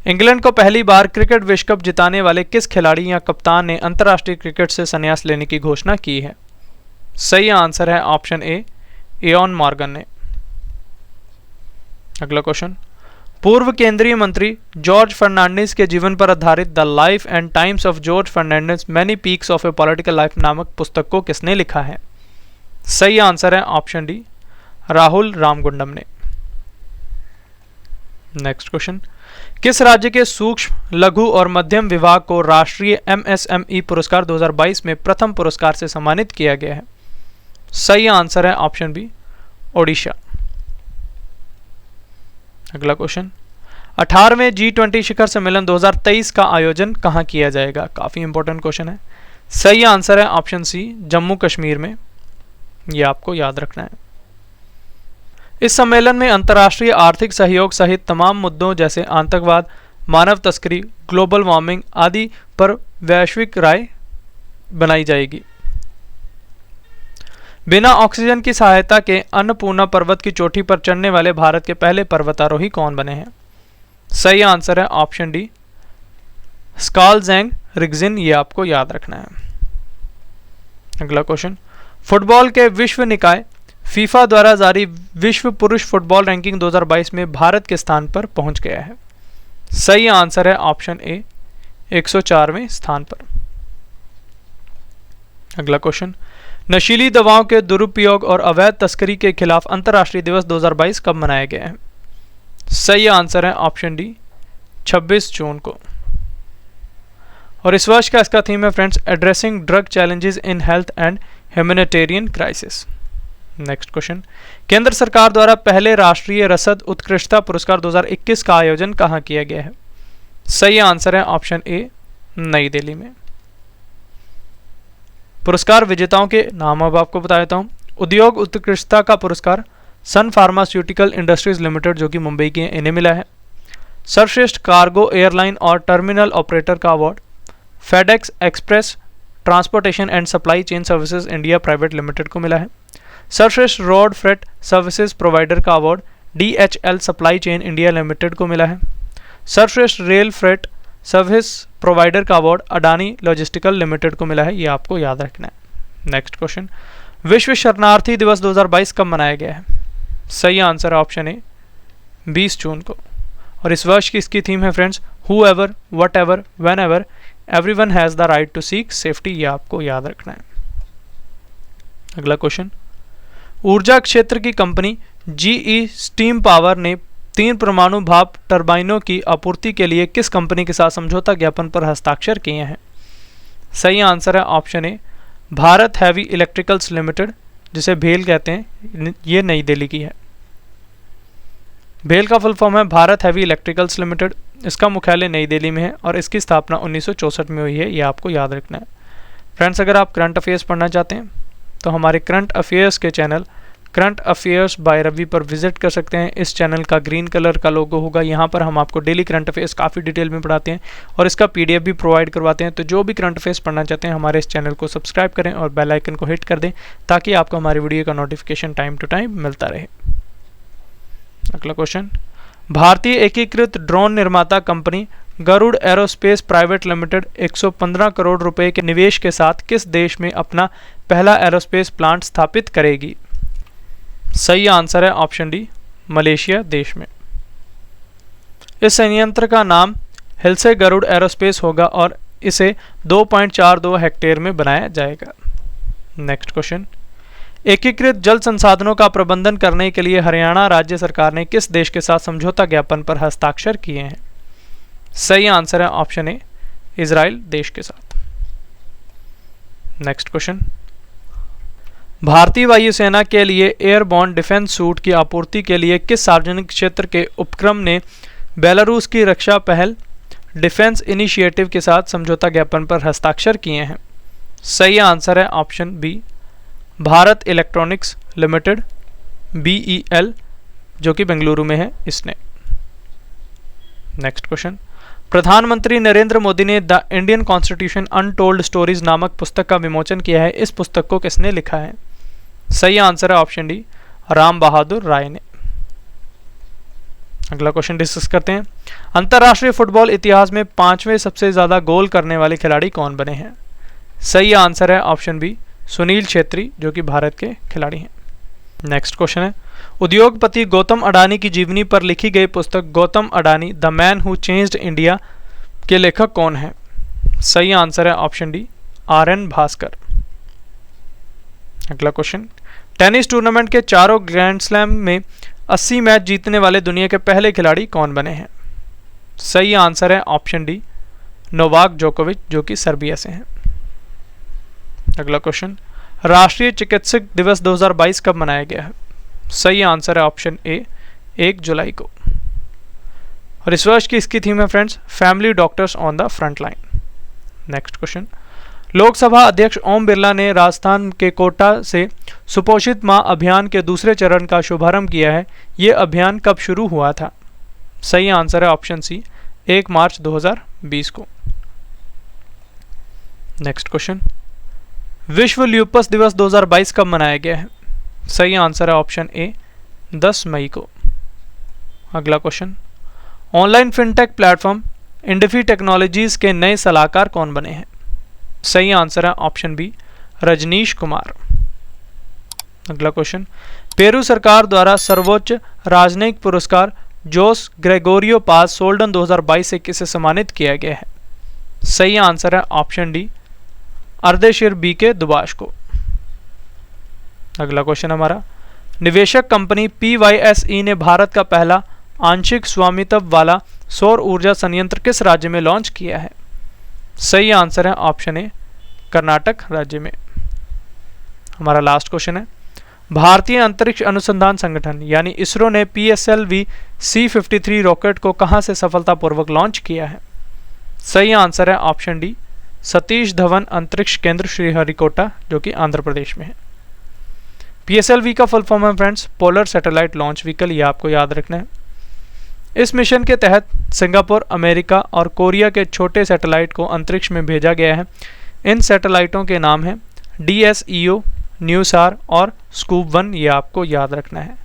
इंग्लैंड को पहली बार क्रिकेट विश्व कप जिताने वाले किस खिलाड़ी या कप्तान ने अंतर्राष्ट्रीय क्रिकेट से संन्यास लेने की घोषणा की है? सही आंसर है ऑप्शन ए, इयॉन मॉर्गन ने। अगला क्वेश्चन, पूर्व केंद्रीय मंत्री जॉर्ज फर्नांडिस के जीवन पर आधारित the life and times of George Fernandes many peaks of a political life नामक पुस्तक को किसने लिखा है? सही आंसर है ऑप्शन डी, राहुल रामगुंडम ने। नेक्स्ट क्वेश्चन, किस राज्य के सूक्ष्म लघु और मध्यम विभाग को राष्ट्रीय MSME पुरस्कार 2022 में प्रथम पुरस्कार से सम्मानित किया गया है? सही आंसर है ऑप्शन बी, ओडिशा। अगला क्वेश्चन, 18वें G20 शिखर सम्मेलन 2023 का आयोजन कहां किया जाएगा? काफी इंपॉर्टेंट क्वेश्चन है। सही आंसर है ऑप्शन सी, जम्मू कश्मीर में, यह आपको याद रखना है। इस सम्मेलन में अंतर्राष्ट्रीय आर्थिक सहयोग सहित तमाम मुद्दों जैसे आतंकवाद, मानव तस्करी, ग्लोबल वार्मिंग आदि पर वैश्विक राय बनाई जाएगी। बिना ऑक्सीजन की सहायता के अन्नपूर्णा पर्वत की चोटी पर चढ़ने वाले भारत के पहले पर्वतारोही कौन बने हैं? सही आंसर है ऑप्शन डी, स्कालजेंग रिग्जिन, ये आपको याद रखना है। अगला क्वेश्चन, फुटबॉल के विश्व निकाय फीफा द्वारा जारी विश्व पुरुष फुटबॉल रैंकिंग 2022 में भारत के स्थान पर पहुंच गया है। सही आंसर है ऑप्शन ए, 104वें स्थान पर। अगला क्वेश्चन, नशीली दवाओं के दुरुपयोग और अवैध तस्करी के खिलाफ अंतर्राष्ट्रीय दिवस 2022 कब मनाया गया है? सही आंसर है ऑप्शन डी, 26 जून को। और इस वर्ष का इसका थीम है friends, addressing drug challenges in health and humanitarian crisis. Next question, केंद्र सरकार द्वारा पहले राष्ट्रीय रसद उत्कृष्टता पुरस्कार 2021 का आयोजन कहां किया गया है? सही आंसर है ऑप्शन ए, नई दिल्ली में। पुरस्कार विजेताओं के नाम अब आपको बता देता हूं। उद्योग उत्कृष्टता का पुरस्कार सन फार्मास्यूटिकल इंडस्ट्रीज लिमिटेड, जो कि मुंबई की है, इन्हें मिला है। सर्वश्रेष्ठ कार्गो एयरलाइन और टर्मिनल ऑपरेटर का award FedEx express transportation and supply chain services India private limited को मिला है। सर्वश्रेष्ठ रोड फ्रेट सर्विसेज प्रोवाइडर का award DHL supply chain India limited को मिला है। सर्वश्रेष्ठ रेल फ्रेट सर्विस प्रोवाइडर का अवार्ड अडानी लॉजिस्टिकल लिमिटेड को मिला है, ये आपको याद रखना है। नेक्स्ट क्वेश्चन, विश्व शरणार्थी दिवस 2022 कब मनाया गया है? सही आंसर ऑप्शन ए, 20 जून को। और इस वर्ष की इसकी थीम है friends, whoever, whatever, whenever, everyone has the right to seek safety, ये आपको याद रखना है। अगला क्वेश्चन, ऊर्जा क्षेत्र की कंपनी GE स्टीम पावर ने 3 परमाणु भाप टर्बाइनों की आपूर्ति के लिए किस कंपनी के साथ समझौता ज्ञापन पर हस्ताक्षर किए हैं? सही आंसर है ऑप्शन ए, भारत हैवी इलेक्ट्रिकल्स लिमिटेड, जिसे भेल कहते हैं, ये नई दिल्ली की है। भेल का फुल फॉर्म है भारत हैवी इलेक्ट्रिकल्स लिमिटेड। इसका मुख्यालय नई दिल्ली में है और इसकी स्थापना 1964 में हुई है, ये आपको याद रखना है। फ्रेंड्स, अगर आप करंट अफेयर्स पढ़ना चाहते हैं तो हमारे करंट अफेयर्स के channel current affairs by Ravi पर विजिट कर सकते हैं। इस चैनल का ग्रीन कलर का लोगो होगा, यहाँ पर हम आपको डेली करंट अफेयर्स काफ़ी डिटेल में पढ़ाते हैं और इसका PDF भी प्रोवाइड करवाते हैं। तो जो भी करंट अफेयर्स पढ़ना चाहते हैं हमारे इस चैनल को सब्सक्राइब करें और बेल आइकन को हिट कर दें ताकि आपको हमारी वीडियो का नोटिफिकेशन टाइम टू टाइम मिलता रहे। अगला क्वेश्चन, भारतीय एकीकृत ड्रोन निर्माता company Garuda aerospace private limited 115 crore रुपए के निवेश के साथ किस देश में अपना पहला एरोस्पेस प्लांट स्थापित करेगी? सही आंसर है ऑप्शन डी, मलेशिया देश में। इस संयंत्र का नाम हिल्से गरुड़ एरोस्पेस होगा और इसे 2.42 हेक्टेयर में बनाया जाएगा। नेक्स्ट क्वेश्चन, एकीकृत जल संसाधनों का प्रबंधन करने के लिए हरियाणा राज्य सरकार ने किस देश के साथ समझौता ज्ञापन पर हस्ताक्षर किए हैं? सही आंसर है ऑप्शन ए, इजराइल देश के साथ। नेक्स्ट क्वेश्चन, भारतीय वायुसेना के लिए एयरबॉर्न डिफेंस सूट की आपूर्ति के लिए किस सार्वजनिक क्षेत्र के उपक्रम ने बेलारूस की रक्षा पहल डिफेंस इनिशिएटिव के साथ समझौता ज्ञापन पर हस्ताक्षर किए हैं? सही आंसर है option B, Bharat electronics limited BEL जो कि बेंगलुरु में है इसने। नेक्स्ट क्वेश्चन, प्रधानमंत्री नरेंद्र मोदी ने the Indian constitution untold stories नामक पुस्तक का विमोचन किया है। इस पुस्तक को किसने लिखा है? सही आंसर है ऑप्शन डी, राम बहादुर राय ने। अगला क्वेश्चन डिस्कस करते हैं, अंतर्राष्ट्रीय फुटबॉल इतिहास में 5वें सबसे ज्यादा गोल करने वाले खिलाड़ी कौन बने हैं? सही आंसर है ऑप्शन बी, सुनील छेत्री जो कि भारत के खिलाड़ी हैं। नेक्स्ट क्वेश्चन है, उद्योगपति गौतम अडानी की जीवनी पर लिखी गई पुस्तक Gautam Adani the man who changed India के लेखक कौन है? सही आंसर है ऑप्शन डी, RN भास्कर। अगला क्वेश्चन, टेनिस टूर्नामेंट के चारों ग्रैंड स्लैम में 80 मैच जीतने वाले दुनिया के पहले खिलाड़ी कौन बने हैं? सही आंसर है ऑप्शन डी, नोवाक जोकोविच जो कि सर्बिया से हैं। अगला क्वेश्चन, राष्ट्रीय चिकित्सक दिवस 2022 कब मनाया गया है? सही आंसर है ऑप्शन ए, 1 जुलाई को। और इस वर्ष की इसकी थीम है friends, family doctors on the front line. Next question, Lok Sabha अध्यक्ष ओम बिरला ने राजस्थान के कोटा से सुपोषित मां अभियान के दूसरे चरण का शुभारंभ किया है। ये अभियान कब शुरू हुआ था? सही आंसर है ऑप्शन सी, 1 मार्च 2020 को। नेक्स्ट क्वेश्चन, विश्व ल्यूपस दिवस 2022 कब मनाया गया है? सही आंसर है ऑप्शन ए, 10 मई को। अगला question, online fintech platform Indifi technologies के नए सलाहकार कौन बने हैं? सही आंसर है ऑप्शन बी, रजनीश कुमार। अगला क्वेश्चन, पेरू सरकार द्वारा सर्वोच्च राजनयिक पुरस्कार जोस ग्रेगोरियो पास सोल्डन 2022 से किसे सम्मानित किया गया है? सही आंसर है option D, Ardeshir BK Dubash को। अगला क्वेश्चन हमारा, निवेशक कंपनी PYSE ने भारत का पहला आंशिक स्वामित्व वाला सौर ऊर्जा संयंत्र किस राज्य में लॉन्च किया है? सही आंसर है ऑप्शन ए, कर्नाटक राज्य में। हमारा लास्ट क्वेश्चन है, भारतीय अंतरिक्ष अनुसंधान संगठन यानी इसरो ने PSLV C-53 रॉकेट को कहां से सफलतापूर्वक लॉन्च किया है? सही आंसर है ऑप्शन डी, सतीश धवन अंतरिक्ष केंद्र श्रीहरिकोटा जो कि आंध्र प्रदेश में है। PSLV का फुल फॉर्म है friends, polar satellite launch vehicle, ये आपको याद रखना है। इस मिशन के तहत सिंगापुर, अमेरिका और कोरिया के छोटे सैटेलाइट को अंतरिक्ष में भेजा गया है। इन सैटेलाइटों के नाम हैं DSEO, न्यूसार और स्कूप 1, ये आपको याद रखना है।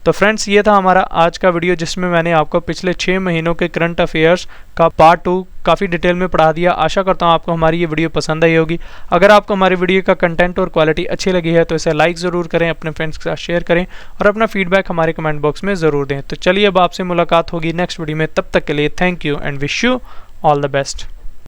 तो फ्रेंड्स, ये था हमारा आज का वीडियो जिसमें मैंने आपको पिछले 6 महीनों के करंट अफेयर्स का पार्ट 2 काफ़ी डिटेल में पढ़ा दिया। आशा करता हूँ आपको हमारी ये वीडियो पसंद आई होगी। अगर आपको हमारी वीडियो का कंटेंट और क्वालिटी अच्छी लगी है तो इसे लाइक ज़रूर करें, अपने फ्रेंड्स के साथ शेयर करें और अपना फीडबैक हमारे कमेंट बॉक्स में ज़रूर दें। तो चलिए अब आपसे मुलाकात होगी नेक्स्ट वीडियो में, तब तक के लिए thank you and wish you all the best.